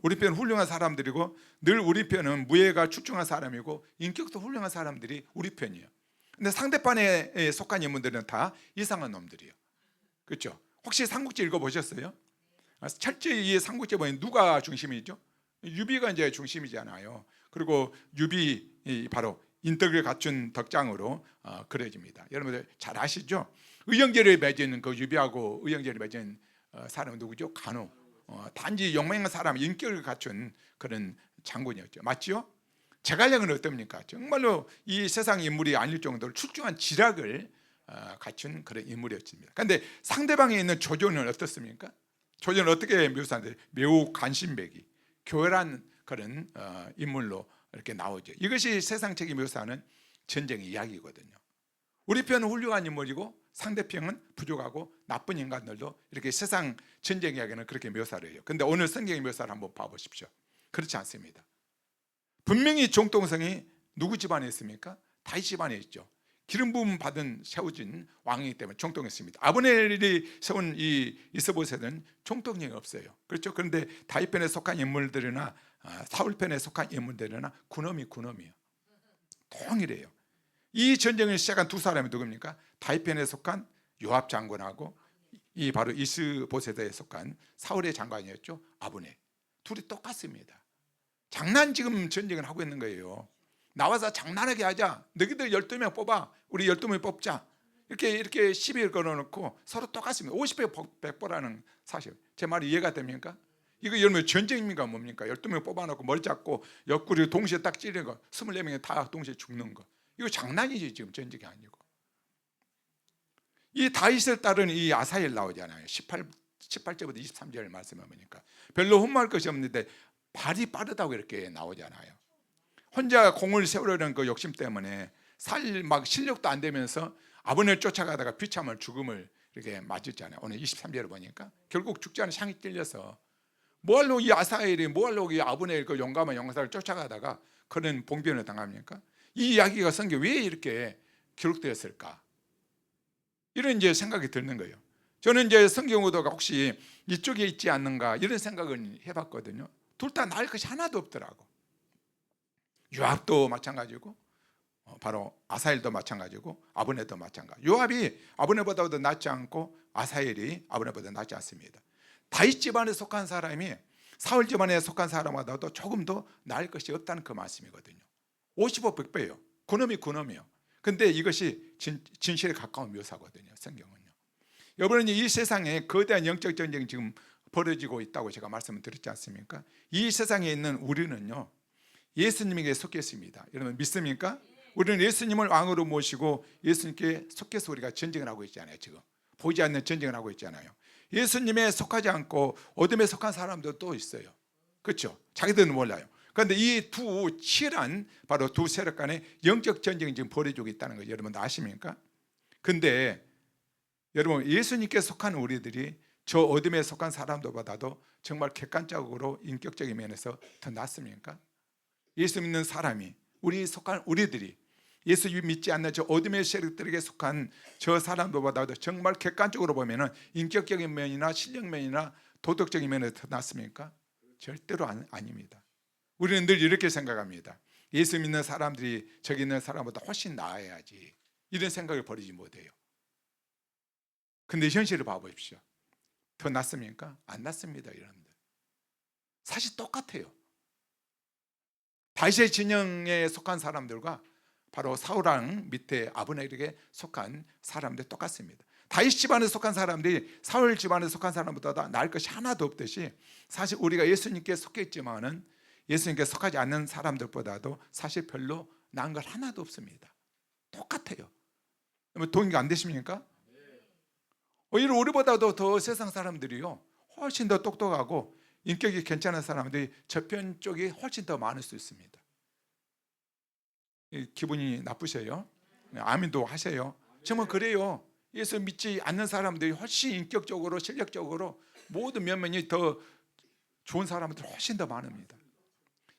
Speaker 1: 우리 편은 훌륭한 사람들이고 늘 우리 편은 무예가 출중한 사람이고 인격도 훌륭한 사람들이 우리 편이에요. 근데 상대편에 속한 인물들은 다 이상한 놈들이에요. 그렇죠? 혹시 삼국지 읽어보셨어요? 철저히 이 삼국지 보면 누가 중심이죠? 유비가 이제 중심이잖아요. 그리고 유비 바로 인덕을 갖춘 덕장으로 그려집니다. 여러분들 잘 아시죠? 의형제를 맺은 그 유비하고 의형제를 맺은 사람은 누구죠? 간호. 단지 용맹한 사람, 인격을 갖춘 그런 장군이었죠. 맞죠? 제갈량은 어떻습니까? 정말로 이 세상 인물이 아닐 정도로 출중한 지략을 갖춘 그런 인물이었습니다. 그런데 상대방에 있는 조조는 어떻습니까? 조조는 어떻게 묘사하는데 매우 간신배기, 교활한 그런 인물로 이렇게 나오죠. 이것이 세상책이 묘사하는 전쟁의 이야기거든요. 우리 편은 훌륭한 인물이고 상대편은 부족하고 나쁜 인간들도 이렇게 세상 전쟁 이야기는 그렇게 묘사를 해요. 그런데 오늘 성경의 묘사를 한번 봐보십시오. 그렇지 않습니다. 분명히 정통성이 누구 집안에 있습니까? 다윗 집안에 있죠. 기름 부음 받은 세워진 왕이기 때문에 정통했습니다. 아브넬이 세운 이 이스보셋은 정통력이 없어요. 그렇죠? 그런데 다윗 편에 속한 인물들이나 사울 편에 속한 인물들이나 군엄이에요. 동일해요. 이 전쟁을 시작한 두 사람이 누굽니까? 다윗편에 속한 요압 장군하고 이 바로 이스보셋에 속한 사울의 장관이었죠. 아브넬. 둘이 똑같습니다. 장난 지금 전쟁을 하고 있는 거예요. 나와서 장난하게 하자. 너희들 12명 뽑아. 우리 12명 뽑자. 이렇게 시비를 걸어놓고 서로 똑같습니다. 50배 100보라는 사실. 제 말이 이해가 됩니까? 이거 여러분 전쟁입니까 뭡니까? 12명 뽑아놓고 머리 잡고 옆구리 동시에 딱 찌르는 거, 24명이 다 동시에 죽는 거. 이거 장난이지 지금 전쟁이 아니고. 이 다윗을 따르는 이 아사엘 나오잖아요. 18절부터 23절 말씀을 보니까 별로 흠모할 것이 없는데 발이 빠르다고 이렇게 나오잖아요. 혼자 공을 세우려는 그 욕심 때문에 막 실력도 안 되면서 아브넬 쫓아가다가 비참한 죽음을 이렇게 맞았잖아요. 오늘 23절을 보니까 결국 죽지 않은 상이 찔려서 뭐하러 이 아사엘이 뭐하러 이 아브넬 그 용감한 용사를 쫓아가다가 그런 봉변을 당합니까? 이 이야기가 성경에 왜 이렇게 기록되었을까? 이런 이제 생각이 드는 거예요. 저는 이제 성경 의도가 혹시 이쪽에 있지 않는가 이런 생각을 해봤거든요. 둘 다 나을 것이 하나도 없더라고. 요압도 마찬가지고 바로 아사엘도 마찬가지고 아브넬도 마찬가지. 요압이 아브넬보다도 낫지 않고 아사엘이 아브넬보다 낫지 않습니다. 다윗 집안에 속한 사람이 사울 집안에 속한 사람보다도 조금 더 나을 것이 없다는 그 말씀이거든요. 55, 100배예요. 그놈이 그놈이에요. 근데 이것이 진실에 가까운 묘사거든요. 성경은요. 여러분은 이 세상에 거대한 영적 전쟁이 지금 벌어지고 있다고 제가 말씀을 드렸지 않습니까? 이 세상에 있는 우리는요 예수님에게 속했습니다. 여러분 믿습니까? 우리는 예수님을 왕으로 모시고 예수님께 속해서 우리가 전쟁을 하고 있잖아요. 지금 보이지 않는 전쟁을 하고 있잖아요. 예수님에 속하지 않고 어둠에 속한 사람도 또 있어요. 그렇죠? 자기들은 몰라요. 그런데 이 두 치열한 바로 두 세력 간의 영적 전쟁이 지금 벌어지고 있다는 거 여러분 아십니까? 근데 여러분 예수님께 속한 우리들이 저 어둠에 속한 사람들보다도 정말 객관적으로 인격적인 면에서 더 낫습니까? 예수 믿는 사람이 우리들이 예수 믿지 않는 저 어둠의 세력들에게 속한 저 사람들보다도 정말 객관적으로 보면은 인격적인 면이나 실력 면이나 도덕적인 면에서 더 낫습니까? 절대로 아닙니다. 우리는 늘 이렇게 생각합니다. 예수 믿는 사람들이 저기 있는 사람보다 훨씬 나아야지 이런 생각을 버리지 못해요. 근데 현실을 봐보십시오. 더 낫습니까? 안 낫습니다. 여러분들 사실 똑같아요. 다윗의 진영에 속한 사람들과 바로 사울왕 밑에 아브넬에게 속한 사람들 똑같습니다. 다윗 집안에 속한 사람들이 사울 집안에 속한 사람보다 나을 것이 하나도 없듯이 사실 우리가 예수님께 속했지만은 예수님께 속하지 않는 사람들보다도 사실 별로 나은 걸 하나도 없습니다. 똑같아요. 동의가 안 되십니까? 오히려 우리보다도 더 세상 사람들이요 훨씬 더 똑똑하고 인격이 괜찮은 사람들이 저편 쪽이 훨씬 더 많을 수 있습니다. 기분이 나쁘세요? 아멘도 하세요. 정말 그래요. 예수 믿지 않는 사람들이 훨씬 인격적으로 실력적으로 모든 면면이 더 좋은 사람들 훨씬 더 많습니다.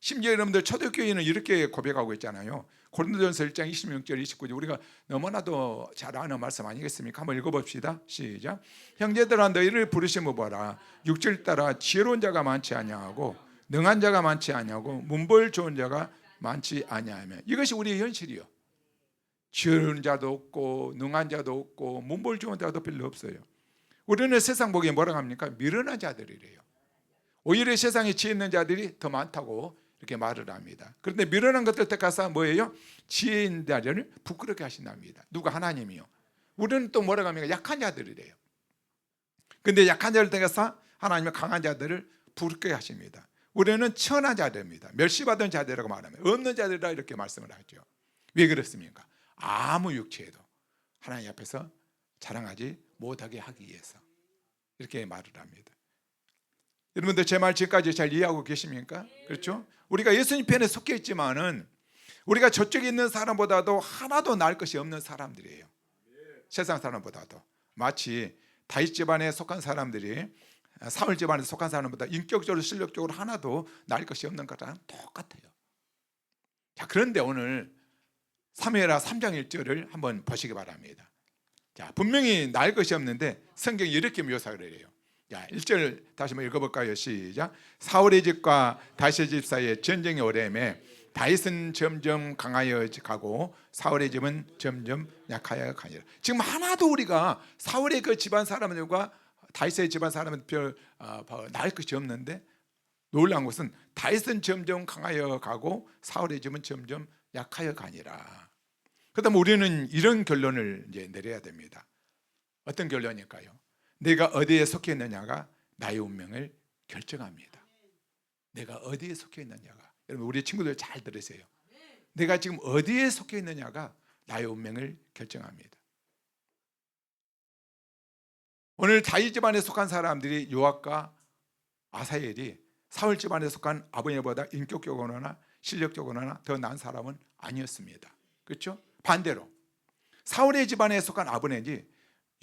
Speaker 1: 심지어 여러분들 초대교회는 이렇게 고백하고 있잖아요. 고린도전서 1장 26절 29절 우리가 너무나도 잘 아는 말씀 아니겠습니까? 한번 읽어봅시다. 시작. 형제들아 너희를 부르심을 보라. 육체를 따라 지혜로운 자가 많지 아니하고 능한 자가 많지 아니하고 문벌 좋은 자가 많지 아니하며 이것이 우리의 현실이요. 지혜로운 자도 없고 능한 자도 없고 문벌 좋은 자도 별로 없어요. 우리는 세상 보기에 뭐라고 합니까? 미련한 자들이래요. 오히려 세상에 지혜 있는 자들이 더 많다고 이렇게 말을 합니다. 그런데 미련한 것들 택하사 뭐예요? 지혜 있는 자들을 부끄럽게 하신답니다. 누가? 하나님이요. 우리는 또 뭐라고 합니까? 약한 자들이래요. 근데 약한 자를 택하사 하나님은 강한 자들을 부끄럽게 하십니다. 우리는 천한 자들입니다. 멸시받은 자들이라고 말하면 없는 자들이라 이렇게 말씀을 하죠. 왜 그렇습니까? 아무 육체에도 하나님 앞에서 자랑하지 못하게 하기 위해서 이렇게 말을 합니다. 여러분들 제 말 지금까지 잘 이해하고 계십니까? 그렇죠? 우리가 예수님 편에 속해 있지만은 우리가 저쪽에 있는 사람보다도 하나도 나을 것이 없는 사람들이에요. 세상 사람보다도. 마치 다윗 집안에 속한 사람들이 사울 집안에 속한 사람보다 인격적으로 실력적으로 하나도 나을 것이 없는 것과는 똑같아요. 자, 그런데 오늘 사무엘하 3장 1절을 한번 보시기 바랍니다. 자, 분명히 나을 것이 없는데 성경이 이렇게 묘사를 해요. 자, 1절 다시 한번 읽어볼까요? 시작. 사울의 집과 다윗의 집 사이에 전쟁이 오래매 다윗은 점점 강하여 가고 사울의 집은 점점 약하여 가니라. 지금 하나도 우리가 사울의 그 집안 사람들과 다윗의 집안 사람은 별 나을 것이 없는데, 놀라운 것은 다윗은 점점 강하여 가고 사울의 집은 점점 약하여 가니라. 그다음 우리는 이런 결론을 이제 내려야 됩니다. 어떤 결론일까요? 내가 어디에 속해 있느냐가 나의 운명을 결정합니다. 내가 어디에 속해 있느냐가, 여러분 우리 친구들 잘 들으세요. 내가 지금 어디에 속해 있느냐가 나의 운명을 결정합니다. 오늘 다윗 집안에 속한 사람들이 요압과 아사엘이 사울 집안에 속한 아버님보다 인격적으로나 실력적으로나 더 나은 사람은 아니었습니다. 그렇죠? 반대로 사울의 집안에 속한 아브넬이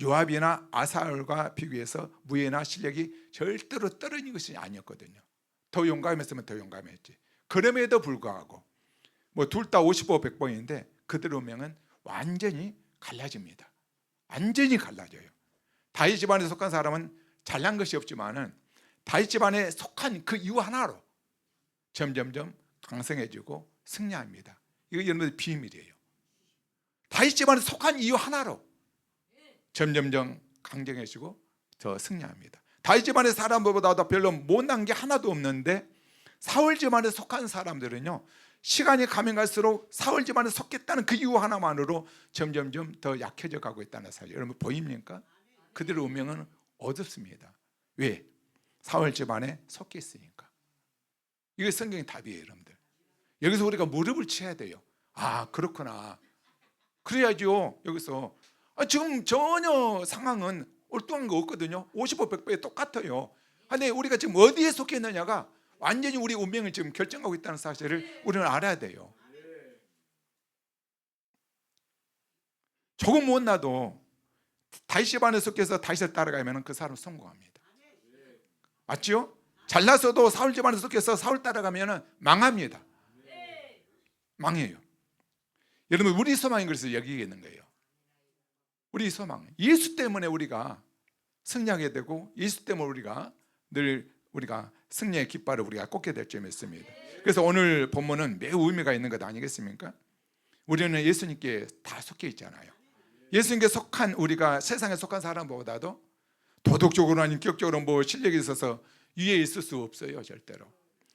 Speaker 1: 요압이나 아사엘과 비교해서 무예나 실력이 절대로 떨어진 것이 아니었거든요. 더 용감했으면 더 용감했지. 그럼에도 불구하고 뭐 둘 다 55, 100번인데 그들의 운명은 완전히 갈라집니다. 완전히 갈라져요. 다윗 집안에 속한 사람은 잘난 것이 없지만은 다윗 집안에 속한 그 이유 하나로 점점점 강성해지고 승리합니다. 이거 여러분들 비밀이에요. 다윗 집안에 속한 이유 하나로 점점점 강경해지고 더 승리합니다. 다윗 집안의 사람들보다도 별로 못난 게 하나도 없는데, 사울 집안에 속한 사람들은요, 시간이 가면 갈수록 사울 집안에 속했다는 그 이유 하나만으로 점점점 더 약해져 가고 있다는 사실, 여러분 보입니까? 그들의 운명은 어둡습니다. 왜? 사울 집안에 속해 있으니까. 이게 성경의 답이에요, 여러분들. 여기서 우리가 무릎을 쳐야 돼요. 아, 그렇구나. 그래야죠. 여기서 지금 전혀 상황은 옳뚱한 거 없거든요. 55, 100배에 똑같아요. 근데 우리가 지금 어디에 속해 있느냐가 완전히 우리 운명을 지금 결정하고 있다는 사실을 우리는 알아야 돼요. 조금 못나도 다윗 집안에 속해서 다윗을 따라가면 그 사람은 성공합니다. 맞죠? 잘나서도 사울 집안에 속해서 사울 따라가면 망합니다. 망해요. 여러분 우리 소망인 것을 여기에 있는 거예요. 우리 소망, 예수 때문에 우리가 승리하게 되고 예수 때문에 우리가 늘 승리의 깃발을 우리가 꽂게 될 점이 있습니다. 그래서 오늘 본문은 매우 의미가 있는 것 아니겠습니까? 우리는 예수님께 다 속해 있잖아요. 예수님께 속한 우리가 세상에 속한 사람보다도 도덕적으로나 인격적으로 뭐 실력이 있어서 위에 있을 수 없어요. 절대로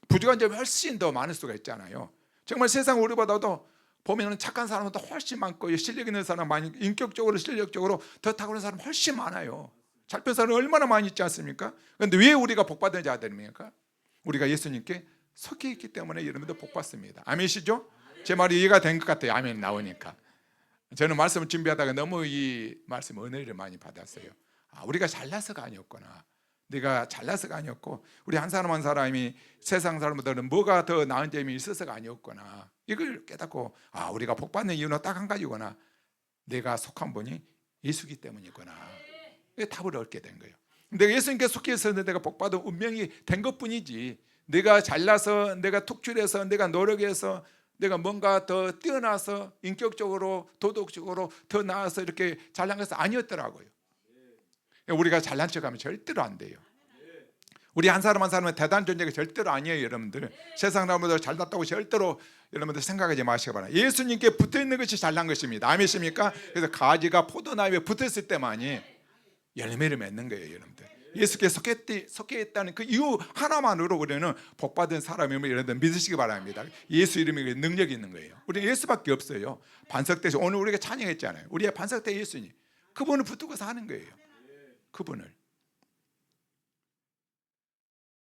Speaker 1: 부족한 점이 훨씬 더 많을 수가 있잖아요. 정말 세상 우리보다도 보면 착한 사람보다 훨씬 많고 실력 있는 사람 많이, 인격적으로 실력적으로 더 탁월한 사람 훨씬 많아요. 잘 pen 사람 얼마나 많이 있지 않습니까? 그런데 왜 우리가 복받은 자들입니까? 우리가 예수님께 속해 있기 때문에 여러분들 복받습니다. 아멘이시죠? 제 말이 이해가 된 것 같아요. 아멘 나오니까. 저는 말씀을 준비하다가 너무 이 말씀 은혜를 많이 받았어요. 우리가 잘나서가 아니었구나. 내가 잘나서가 아니었고 우리 한 사람 한 사람이 세상 사람보다는 뭐가 더 나은 점이 있어서가 아니었구나. 이걸 깨닫고 우리가 복받는 이유는 딱 한 가지구나. 내가 속한 분이 예수기 때문이구나. 답을 얻게 된 거예요. 내가 예수님께 속해 있었는데 내가 복받은 운명이 된 것뿐이지, 내가 잘나서 내가 툭출해서 내가 노력해서 내가 뭔가 더 뛰어나서 인격적으로 도덕적으로 더 나아서 이렇게 잘난 것은 아니었더라고요. 우리가 잘난 척하면 절대로 안 돼요. 우리 한 사람 한 사람은 대단한 존재가 절대로 아니에요. 여러분들 세상 사람보다 잘났다고 절대로 여러분들 생각하지 마시기 바랍니다. 예수님께 붙어있는 것이 잘난 것입니다. 아멘이십니까? 그래서 가지가 포도나무에 붙었을 때만이 열매를 맺는 거예요. 여러분들 예수께 속해 있다는 그 이유 하나만으로 우리는 복받은 사람임을 여러분들 믿으시기 바랍니다. 예수 이름이 능력이 있는 거예요. 우리는 예수밖에 없어요. 반석대에서 오늘 우리가 찬양했잖아요. 우리의 반석대 예수님, 그분을 붙들고 사는 거예요. 그분을.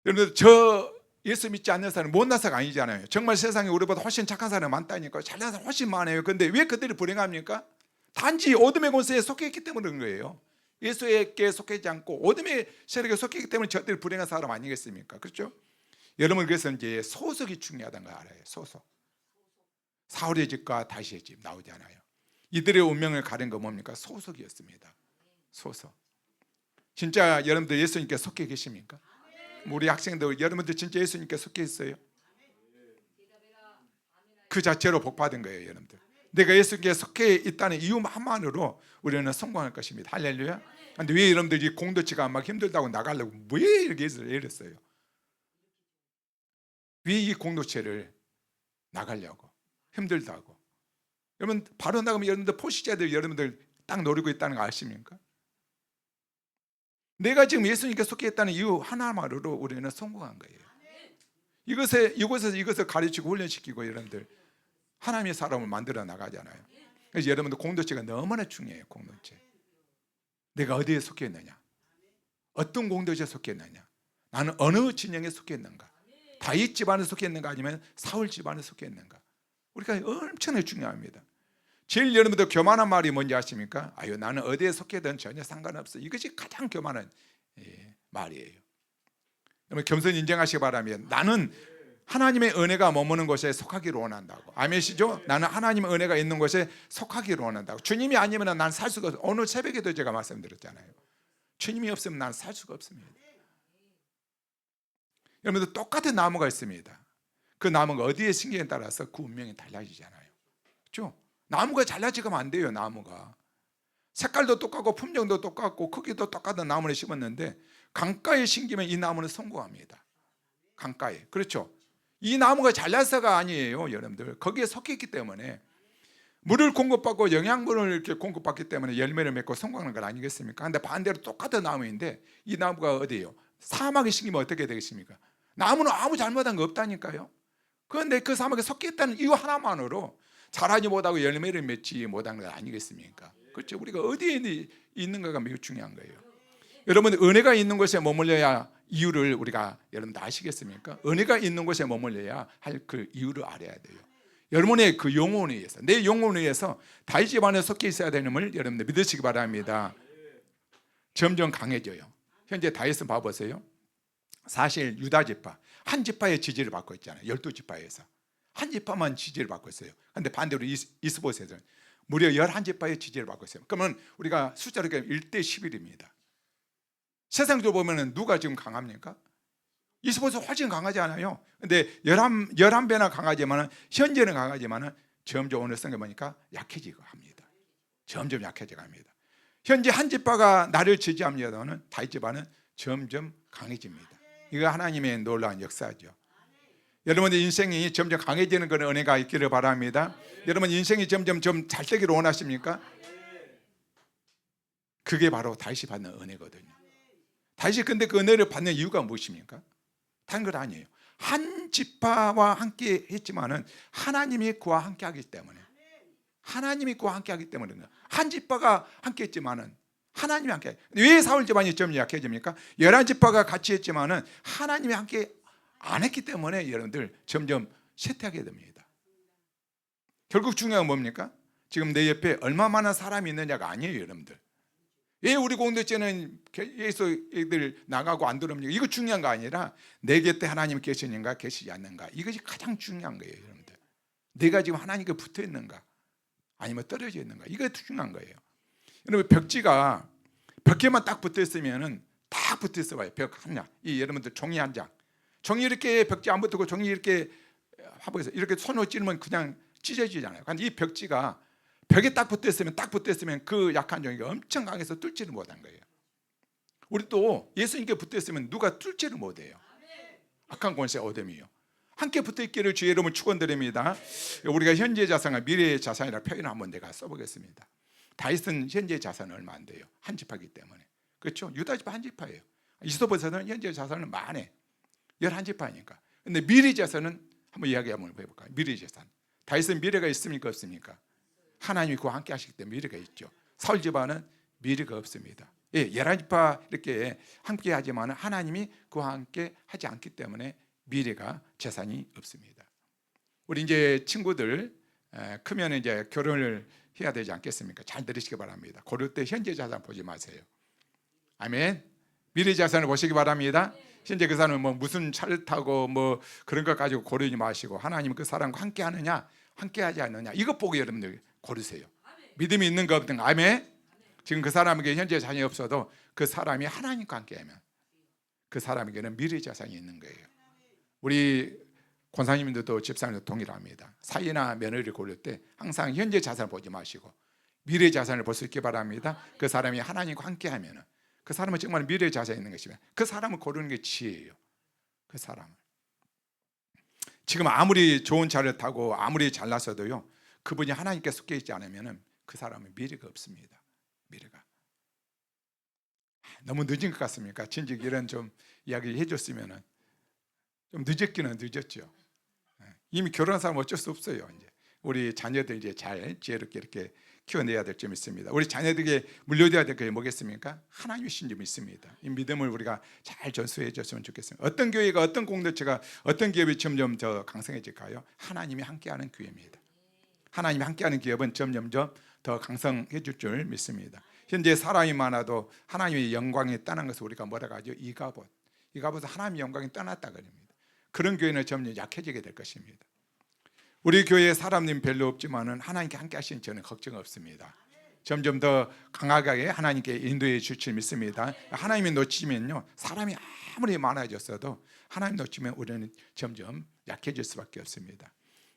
Speaker 1: 여러분들 저 예수 믿지 않는 사람은 못나서가 아니잖아요. 정말 세상에 우리보다 훨씬 착한 사람이 많다니까. 잘난 사람 훨씬 많아요. 그런데 왜 그들이 불행합니까? 단지 어둠의 권세에 속해 있기 때문에 그런 거예요. 예수에게 속해 있지 않고 어둠의 세력에 속해 있기 때문에 저들이 불행한 사람 아니겠습니까? 그렇죠? 여러분 그래서 이제 소속이 중요하다는 걸 알아요. 소속. 사울의 집과 다윗의 집 나오잖아요. 이들의 운명을 가른 거 뭡니까? 소속이었습니다. 소속. 진짜 여러분들 예수님께 속해 계십니까? 우리 학생들 여러분들 진짜 예수님께 속해 있어요? 그 자체로 복받은 거예요. 여러분들 내가 예수님께 속해 있다는 이유 한만으로 우리는 성공할 것입니다. 할렐루야. 그런데 왜 여러분들이 공동체가 막 힘들다고 나가려고 왜 이렇게 이랬어요? 왜 이 공동체를 나가려고 힘들다고. 여러분 바로 나가면 여러분들 포식자들 여러분들 딱 노리고 있다는 거 아십니까? 내가 지금 예수님께 속해 있다는 이유 하나만으로 우리는 성공한 거예요. 이곳에서 이것을 가르치고 훈련시키고 여러분들 하나님의 사람을 만들어 나가잖아요. 그래서 여러분들 공동체가 너무나 중요해요. 공동체. 내가 어디에 속해 있느냐, 어떤 공동체에 속해 있느냐, 나는 어느 진영에 속해 있는가, 다윗 집안에 속해 있는가 아니면 사울 집안에 속해 있는가. 우리가 엄청나게 중요합니다. 제일 여러분들 교만한 말이 뭔지 아십니까? 아유 나는 어디에 속해든 전혀 상관없어. 이것이 가장 교만한 말이에요. 여러분 겸손히 인정하시기 바랍니다. 나는 하나님의 은혜가 머무는 곳에 속하기를 원한다고. 아멘이시죠? 나는 하나님의 은혜가 있는 곳에 속하기를 원한다고. 주님이 아니면 난 살 수가 없어요. 오늘 새벽에도 제가 말씀드렸잖아요. 주님이 없으면 난 살 수가 없습니다. 여러분들 똑같은 나무가 있습니다. 그 나무가 어디에 심기에 따라서 그 운명이 달라지잖아요. 그렇죠? 나무가 잘라지면 안 돼요. 나무가 색깔도 똑같고 품종도 똑같고 크기도 똑같은 나무를 심었는데 강가에 심기면 이 나무는 성공합니다. 강가에. 그렇죠? 이 나무가 잘나서가 아니에요. 여러분들 거기에 속해 있기 때문에 물을 공급받고 영양분을 이렇게 공급받기 때문에 열매를 맺고 성공하는 건 아니겠습니까? 근데 반대로 똑같은 나무인데 이 나무가 어디예요? 사막에 심기면 어떻게 되겠습니까? 나무는 아무 잘못한 거 없다니까요. 그런데 그 사막에 속해 있다는 이유 하나만으로 자라지 못하고 열매를 맺지 못하는 건 아니겠습니까? 그렇죠? 우리가 어디에 있는가가 매우 중요한 거예요. 여러분 은혜가 있는 곳에 머물러야 이유를 우리가 여러분들 아시겠습니까? 은혜가 있는 곳에 머물러야 할 그 이유를 알아야 돼요. 여러분의 그 영혼에 의해서, 내 영혼에 의해서 다윗 집안에 속해 있어야 되는을 여러분들 믿으시기 바랍니다. 점점 강해져요. 현재 다윗은 봐보세요. 사실 유다 지파 한 지파의 지지를 받고 있잖아요. 12지파에서 한 지파만 지지를 받고 있어요. 그런데 반대로 이스보셋은 무려 11지파의 지지를 받고 있어요. 그러면 우리가 숫자로 1대 11입니다. 세상적으로 보면 누가 지금 강합니까? 이스보셋 훨씬 강하지 않아요. 근데 11배나 강하지만 현재는 강하지만 점점 어느 순간 보니까 약해지고 합니다. 점점 약해져 갑니다. 현재 한 지파가 나를 지지합니다만 다윗 집안은 점점 강해집니다. 이거 하나님의 놀라운 역사죠. 여러분의 인생이 점점 강해지는 그런 은혜가 있기를 바랍니다. 여러분 인생이 점점 좀 잘 되기를 원하십니까? 그게 바로 다윗이 받는 은혜거든요. 다윗이 근데 그 은혜를 받는 이유가 무엇입니까? 다른 건 아니에요. 한 지파와 함께 했지만은 하나님이 그와 함께 하기 때문에, 하나님이 그와 함께 하기 때문에 한 지파가 함께 했지만은 하나님이 함께. 왜 사울 집안이 좀 약해집니까? 11지파가 같이 했지만은 하나님이 함께 안 했기 때문에 여러분들 점점 쇠퇴하게 됩니다. 결국 중요한 건 뭡니까? 지금 내 옆에 얼마만한 사람이 있느냐가 아니에요. 여러분들 왜 우리 공동체는 예수들 나가고 안 들어옵니까? 이거 중요한 거 아니라 내 곁에 하나님 계시는가 계시지 않는가, 이것이 가장 중요한 거예요. 여러분들 내가 지금 하나님께 붙어 있는가 아니면 떨어져 있는가, 이게 중요한 거예요. 여러분 벽지가 벽에만 딱 붙어 있으면은 딱 붙어 있어 봐요. 벽 하나, 이 여러분들 종이 한 장, 종이 이렇게 벽지 안 붙고 종이 이렇게 화보에서 이렇게 손으로 찌르면 그냥 찢어지잖아요. 그런데 이 벽지가 벽에 딱 붙어 있으면 그 약한 종이가 엄청 강해서 뚫지를 못한 거예요. 우리 또 예수님께 붙어 있으면 누가 뚫지를 못해요. 악한 권세 어둠이요. 함께 붙어 있기를 주의 이름으로 축원드립니다. 우리가 현재 자산과 미래의 자산이라 표현을 한번 내가 써보겠습니다. 다윗은 현재 자산은 얼마 안 돼요. 한 지파이기 때문에. 그렇죠? 유다 지파 한 지파예요. 이스보셋은 현재 자산은 많네. 11지파니까. 근데 미래 자산은 한번 이야기 한번 해볼까요? 미래 자산. 다윗은 미래가 있습니까 없습니까? 하나님이 그와 함께 하시기 때문에 미래가 있죠. 사울 집안은 미래가 없습니다. 예, 11지파 이렇게 함께 하지만 하나님이 그와 함께 하지 않기 때문에 미래가 재산이 없습니다. 우리 이제 친구들 크면 이제 결혼을 해야 되지 않겠습니까? 잘 들으시기 바랍니다. 고를 때 현재 자산 보지 마세요. 아멘. 미래 자산을 보시기 바랍니다. 현재 그 사람은 뭐 무슨 차를 타고 뭐 그런 것 가지고 고르지 마시고 하나님 그 사람과 함께 하느냐 함께 하지 않느냐 이것 보고 여러분들 고르세요. 믿음이 있는가 없는가. 아멘. 지금 그 사람에게 현재 자산이 없어도 그 사람이 하나님과 함께하면 그 사람에게는 미래 자산이 있는 거예요. 우리 권사님들도 집사님도 동일합니다. 사이나 며느리를 고를 때 항상 현재 자산을 보지 마시고 미래 자산을 볼 수 있기 바랍니다. 그 사람이 하나님과 함께하면 그 사람은 정말 미래 자산이 있는 것이면 그 사람을 고르는 게 지혜예요. 그 사람을. 지금 아무리 좋은 차를 타고 아무리 잘나서도요, 그분이 하나님께 속해 있지 않으면 그 사람은 미래가 없습니다. 미래가. 너무 늦은 것 같습니까? 진즉 이런 좀 이야기를 해줬으면, 좀 늦었기는 늦었죠. 이미 결혼한 사람 어쩔 수 없어요. 이제 우리 자녀들 이제 잘 지혜롭게 이렇게 키워내야 될 점이 있습니다. 우리 자녀들에게 물려줘야 될 게 뭐겠습니까? 하나님이신 점이 있습니다. 이 믿음을 우리가 잘 전수해 줬으면 좋겠습니다. 어떤 교회가, 어떤 공동체가, 어떤 기업이 점점 더 강성해질까요? 하나님이 함께하는 교회입니다. 하나님이 함께하는 기업은 점점 더 강성해질 줄 믿습니다. 현재 사람이 많아도 하나님의 영광이 떠난 것을 우리가 뭐라고 하죠? 이가봇. 이가봇은 하나님의 영광이 떠났다 그럽니다. 그런 교회는 점점 약해지게 될 것입니다. 우리 교회에 사람님 별로 없지만은 하나님께 함께 하시는 저는 걱정 없습니다. 점점 더 강하게 하나님께 인도해 주실 줄 믿습니다. 하나님이 놓치면요, 사람이 아무리 많아졌어도 하나님 놓치면 우리는 점점 약해질 수밖에 없습니다.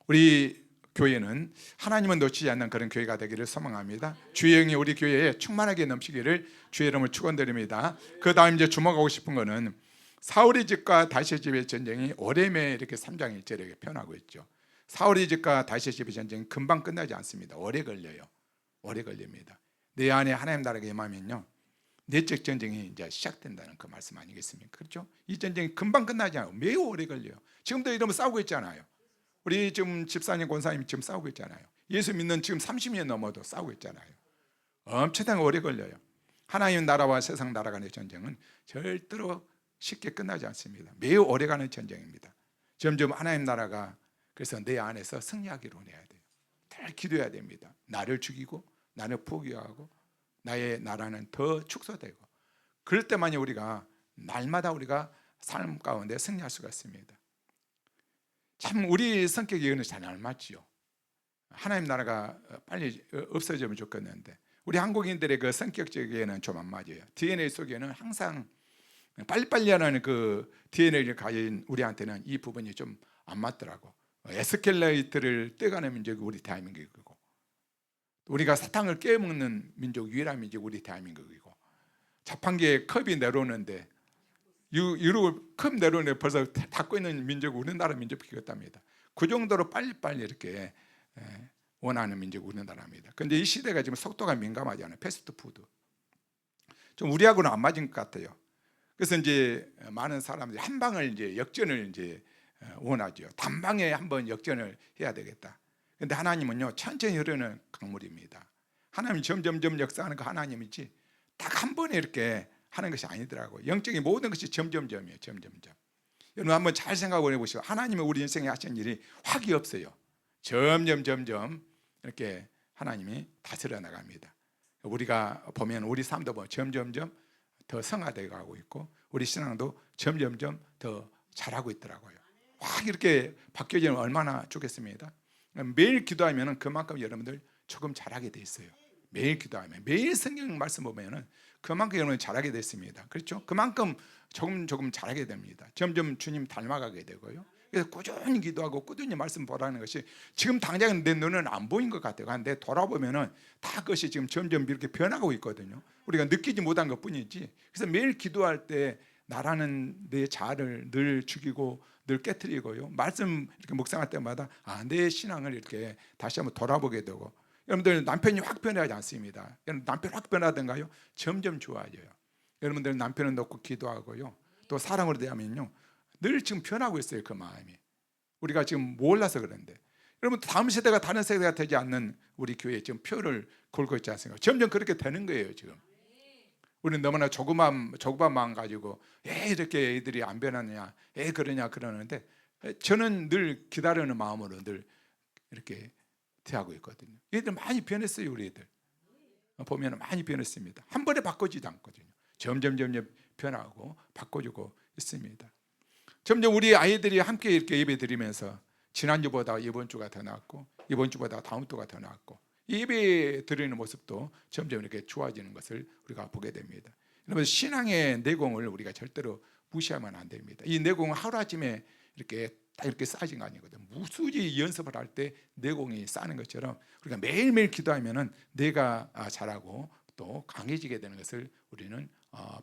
Speaker 1: 우리 교회는 하나님은 놓치지 않는 그런 교회가 되기를 소망합니다. 주의 영이 우리 교회에 충만하게 넘치기를 주의 이름을 축원드립니다. 그 다음 이제 주목하고 싶은 거는 사울의 집과 다윗의 집의 전쟁이 오래매 이렇게 3장 1절에 표현하고 있죠. 사울의 집과 다윗의 집의 전쟁이 금방 끝나지 않습니다. 오래 걸려요. 오래 걸립니다. 내 안에 하나님 나라가 임하면요, 내적 전쟁이 이제 시작된다는 그 말씀 아니겠습니까? 그렇죠? 이 전쟁이 금방 끝나지 않아요. 매우 오래 걸려요. 지금도 이러면 싸우고 있잖아요. 우리 지금 집사님, 권사님 지금 싸우고 있잖아요. 예수 믿는 지금 30년 넘어도 싸우고 있잖아요. 엄청나게 오래 걸려요. 하나님 나라와 세상 나라 간의 전쟁은 절대로 쉽게 끝나지 않습니다. 매우 오래가는 전쟁입니다. 점점 하나님 나라가, 그래서 내 안에서 승리하기를 원해야 돼요. 늘 기도해야 됩니다. 나를 죽이고 나를 포기하고 나의 나라는 더 축소되고, 그럴 때만이 우리가 날마다 우리가 삶 가운데 승리할 수가 있습니다. 참 우리 성격이 이거는 잘 안 맞지요. 하나님 나라가 빨리 없어지면 좋겠는데 우리 한국인들의 그 성격적에는 좀 안 맞아요. DNA 속에는 항상 빨리빨리 하는 그 DNA를 가진 우리한테는 이 부분이 좀 안 맞더라고. 에스켈레이터를 떼가는 민족이 우리 대한민국이고, 우리가 사탕을 깨먹는 민족, 유일한 민족이 우리 대한민국이고, 자판기에 컵이 내려오는데 이러고 컵 내려오는데 벌써 닫고 있는 민족이 우리나라 민족이었답니다. 그 정도로 빨리빨리 이렇게 원하는 민족이 우리나라입니다. 그런데 이 시대가 지금 속도가 민감하잖아요. 패스트푸드 좀 우리하고는 안 맞은 것 같아요. 그래서 이제 많은 사람들이 한 방을 이제 역전을 이제 원하죠. 단방에 한번 역전을 해야 되겠다. 그런데 하나님은요, 천천히 흐르는 강물입니다. 하나님이 점점점 역사하는 그 하나님이지 딱 한 번에 이렇게 하는 것이 아니더라고요. 영적인 모든 것이 점점점이에요. 점점점. 여러분 한번 잘 생각을 해보시고, 하나님은 우리 인생에 하신 일이 확이 없어요. 점점점점 이렇게 하나님이 다스려 나갑니다. 우리가 보면 우리 삶도 보면 점점점 더 성화되어 가고 있고, 우리 신앙도 점점점 더 잘하고 있더라고요. 확 이렇게 바뀌어지면 얼마나 좋겠습니다. 매일 기도하면 그만큼 여러분들 조금 잘하게 돼 있어요. 매일 기도하면, 매일 성경 말씀 보면 그만큼 여러분 잘하게 됐습니다. 그렇죠? 그만큼 조금 잘하게 됩니다. 점점 주님 닮아가게 되고요. 그래서 꾸준히 기도하고 꾸준히 말씀 보라는 것이 지금 당장 내 눈은 안 보인 것 같아요. 그런데 돌아보면은 다 그것이 지금 점점 이렇게 변하고 있거든요. 우리가 느끼지 못한 것 뿐이지. 그래서 매일 기도할 때 나라는 내 자아를 늘 죽이고 늘 깨트리고요, 말씀 이렇게 묵상할 때마다 내 신앙을 이렇게 다시 한번 돌아보게 되고, 여러분들 남편이 확 변하지 않습니다. 여러분 남편 확 변하던가요? 점점 좋아져요. 여러분들 남편을 놓고 기도하고요, 또 사랑으로 대하면요, 늘 지금 변하고 있어요. 그 마음이. 우리가 지금 몰라서 그런데, 여러분 다음 세대가 다른 세대가 되지 않는 우리 교회에 지금 표를 걸고 있지 않습니까? 점점 그렇게 되는 거예요. 지금 우리는 너무나 조그만 마음 가지고 이렇게 애들이 안 변하느냐, 그러냐 그러는데, 저는 늘 기다리는 마음으로 늘 이렇게 대하고 있거든요. 얘들 많이 변했어요. 우리 애들 보면 많이 변했습니다. 한 번에 바꿔지지 않거든요. 점점 변하고 바꿔주고 있습니다. 점점 우리 아이들이 함께 이렇게 예배 드리면서 지난주보다 이번 주가 더 낫고, 이번 주보다 다음 주가 더 낫고, 예배 드리는 모습도 점점 이렇게 좋아지는 것을 우리가 보게 됩니다. 여러분 신앙의 내공을 우리가 절대로 무시하면 안 됩니다. 이 내공은 하루아침에 이렇게 쌓여진 거 아니거든. 무수히 연습을 할 때 내공이 쌓는 것처럼 우리가 매일매일 기도하면은 내가 잘하고 또 강해지게 되는 것을 우리는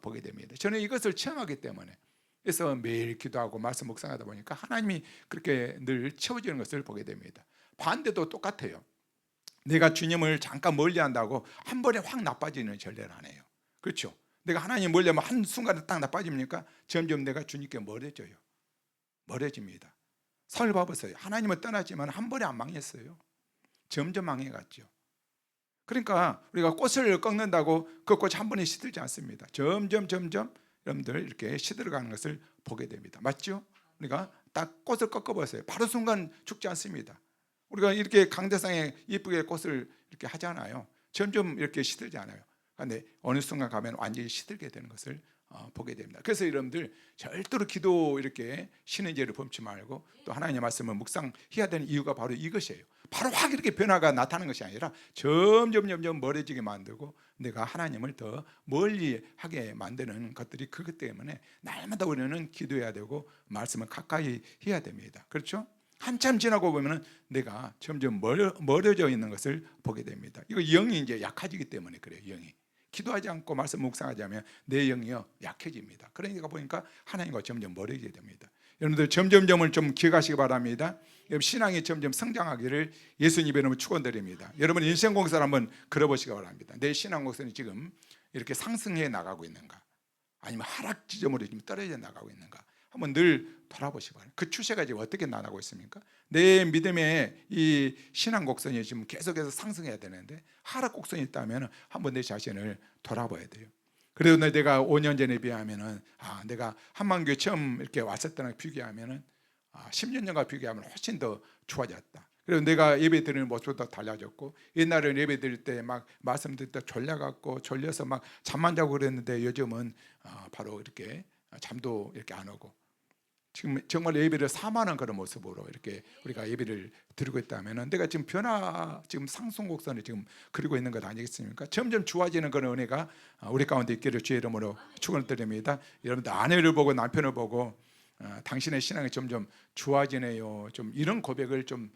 Speaker 1: 보게 됩니다. 저는 이것을 체험하기 때문에 그래서 매일 기도하고 말씀 묵상하다 보니까 하나님이 그렇게 늘 채워지는 것을 보게 됩니다. 반대도 똑같아요. 내가 주님을 잠깐 멀리 한다고 한 번에 확 나빠지는 전례는 안 해요. 그렇죠? 내가 하나님 멀리 하면 한순간에 딱 나빠집니까? 점점 내가 주님께 멀어져요. 멀어집니다. 사울 봐보세요. 하나님을 떠났지만 한 번에 안 망했어요. 점점 망해갔죠. 그러니까 우리가 꽃을 꺾는다고 그 꽃이 한 번에 시들지 않습니다. 점점 여러분들 이렇게 시들어가는 것을 보게 됩니다. 맞죠? 우리가 딱 꽃을 꺾어보세요. 바로 순간 죽지 않습니다. 우리가 이렇게 강대상에 이쁘게 꽃을 이렇게 하잖아요. 점점 이렇게 시들지 않아요. 그런데 어느 순간 가면 완전히 시들게 되는 것을 보게 됩니다. 그래서 여러분들 절대로 기도 이렇게 쉬는 죄를 범치 말고 또 하나님의 말씀을 묵상해야 되는 이유가 바로 이것이에요. 바로 확 이렇게 변화가 나타나는 것이 아니라 점점 멀어지게 만들고 내가 하나님을 더 멀리 하게 만드는 것들이 그것 때문에 날마다 우리는 기도해야 되고 말씀을 가까이 해야 됩니다. 그렇죠? 한참 지나고 보면은 내가 점점 멀어져 있는 것을 보게 됩니다. 이거 영이 이제 약해지기 때문에 그래요. 영이 기도하지 않고 말씀 묵상하지 않으면 내 영이요 약해집니다. 그러니까 보니까 하나님과 점점 멀어지게 됩니다. 여러분들 점점점을 좀 기억하시기 바랍니다. 신앙이 점점 성장하기를 예수님 이름으로 축원드립니다. 여러분 인생 공사를 한번 걸어보시기 바랍니다. 내 신앙 공사는 지금 이렇게 상승해 나가고 있는가, 아니면 하락 지점으로 지금 떨어져 나가고 있는가, 한번 늘 돌아보시기 바랍니다. 그 추세가 지금 어떻게 나가고 있습니까? 내 믿음의 이 신앙 곡선이 지금 계속해서 상승해야 되는데 하락 곡선이 있다면 한번 내 자신을 돌아봐야 돼요. 그래도 내가 5년 전에 비하면은 내가 한만교회 처음 이렇게 왔을 때랑 비교하면은 10년 전과 비교하면 훨씬 더 좋아졌다. 그리고 내가 예배 드리는 모습도 달라졌고, 옛날에는 예배 드릴 때 막 말씀 드릴 때 졸려갖고 졸려서 막 잠만 자고 그랬는데 요즘은 바로 이렇게 잠도 이렇게 안 오고, 지금 정말 예배를 사모하는 그런 모습으로 이렇게 우리가 예배를 드리고 있다면은 내가 지금 지금 상승 곡선을 지금 그리고 있는 것 아니겠습니까? 점점 좋아지는 그런 은혜가 우리 가운데 있기를 주의 이름으로 축원드립니다. 여러분들 아내를 보고 남편을 보고 당신의 신앙이 점점 좋아지네요. 좀 이런 고백을 좀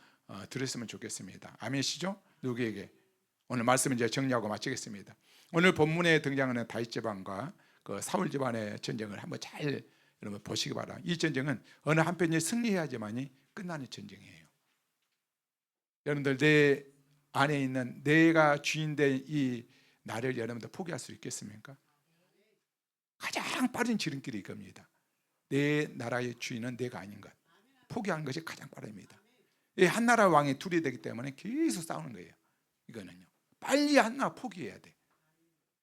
Speaker 1: 들었으면 좋겠습니다. 아멘이시죠? 누구에게? 오늘 말씀 이제 정리하고 마치겠습니다. 오늘 본문에 등장하는 다윗 집안과 그 사울 집안의 전쟁을 한번 잘 여러분 보시기 바랍니다. 이 전쟁은 어느 한편이 승리해야지만이 끝나는 전쟁이에요. 여러분들 내 안에 있는 내가 주인된 이 나를 여러분들 포기할 수 있겠습니까? 가장 빠른 지름길이 이겁니다. 내 나라의 주인은 내가 아닌 것, 포기하는 것이 가장 빠릅니다. 한 나라 왕이 둘이 되기 때문에 계속 싸우는 거예요. 이거는요, 빨리 한 나라 포기해야 돼.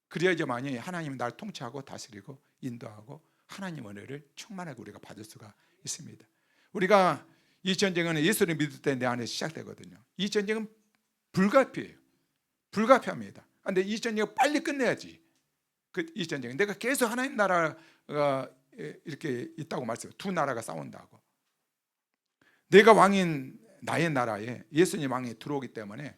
Speaker 1: 그래야지만이 하나님이 날 통치하고 다스리고 인도하고 하나님 은혜를 충만하게 우리가 받을 수가 있습니다. 우리가 이 전쟁은 예수를 믿을 때 내 안에 시작되거든요. 이 전쟁은 불가피해요. 불가피합니다. 그런데 이 전쟁을 빨리 끝내야지. 이 전쟁은 내가 계속 하나님 나라가 이렇게 있다고 말씀해요. 두 나라가 싸운다고. 내가 왕인 나의 나라에 예수님 왕이 들어오기 때문에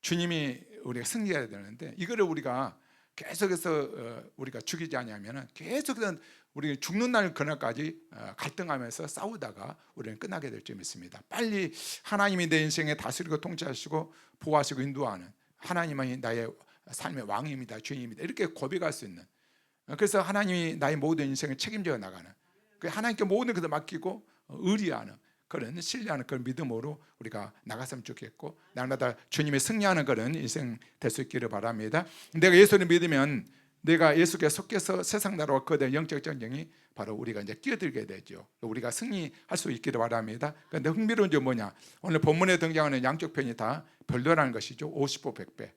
Speaker 1: 주님이 우리가 승리해야 되는데, 이거를 우리가 계속해서 우리가 죽이지 않으면 계속해서 우리 죽는 날 그날까지 갈등하면서 싸우다가 우리는 끝나게 될 줄 믿습니다. 빨리 하나님이 내 인생에 다스리고 통치하시고 보호하시고 인도하는 하나님이 나의 삶의 왕입니다, 주인입니다, 이렇게 고백할 수 있는, 그래서 하나님이 나의 모든 인생을 책임져 나가는, 하나님께 모든 것을 맡기고 의리하는 그런 신뢰하는 그런 믿음으로 우리가 나갔으면 좋겠고, 날마다 주님의 승리하는 그런 인생 될 수 있기를 바랍니다. 내가 예수를 믿으면 내가 예수께 속해서 세상 나라와 그들의 영적 전쟁이 바로 우리가 이제 끼어들게 되죠. 우리가 승리할 수 있기를 바랍니다. 그런데 흥미로운 점은 뭐냐? 오늘 본문에 등장하는 양쪽 편이 다 별도라는 것이죠. 50보 100배.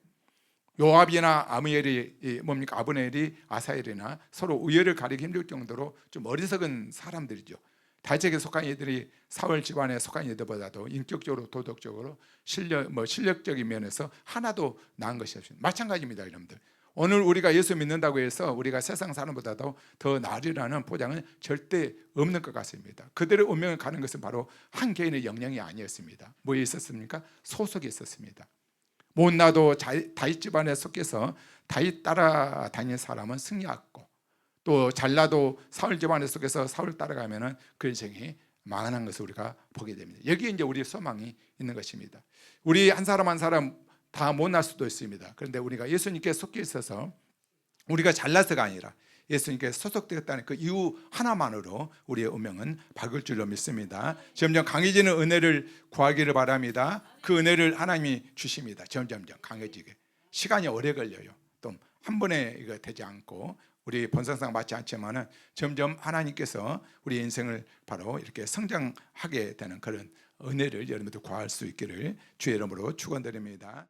Speaker 1: 요압이나 아므엘이 뭡니까? 아브넬이 아사엘이나 서로 우열을 가리기 힘들 정도로 좀 어리석은 사람들이죠. 다윗에게 속한 이들이 사울 집안에 속한 이들보다도 인격적으로 도덕적으로 실력적인 면에서 하나도 나은 것이 없습니다. 마찬가지입니다, 여러분들. 오늘 우리가 예수 믿는다고 해서 우리가 세상 사람보다도 더 나으리라는 포장은 절대 없는 것 같습니다. 그들의 운명을 가는 것은 바로 한 개인의 역량이 아니었습니다. 뭐에 있었습니까? 소속에 있었습니다. 못나도 다윗 집안에 속해서 다윗 따라다니는 사람은 승리했고, 또 잘나도 사울 집안에 속해서 사울 따라가면은 그 인생이 망하는 것을 우리가 보게 됩니다. 여기에 이제 우리의 소망이 있는 것입니다. 우리 한 사람 한 사람 다 못날 수도 있습니다. 그런데 우리가 예수님께 속해 있어서 우리가 잘나서가 아니라 예수님께 소속되었다는 그 이유 하나만으로 우리의 운명은 바뀔 줄로 믿습니다. 점점 강해지는 은혜를 구하기를 바랍니다. 그 은혜를 하나님이 주십니다. 점점 강해지게. 시간이 오래 걸려요. 또 한 번에 이거 되지 않고 우리 본성상 맞지 않지만은 점점 하나님께서 우리 인생을 바로 이렇게 성장하게 되는 그런 은혜를 여러분들 구할 수 있기를 주의 이름으로 축원드립니다.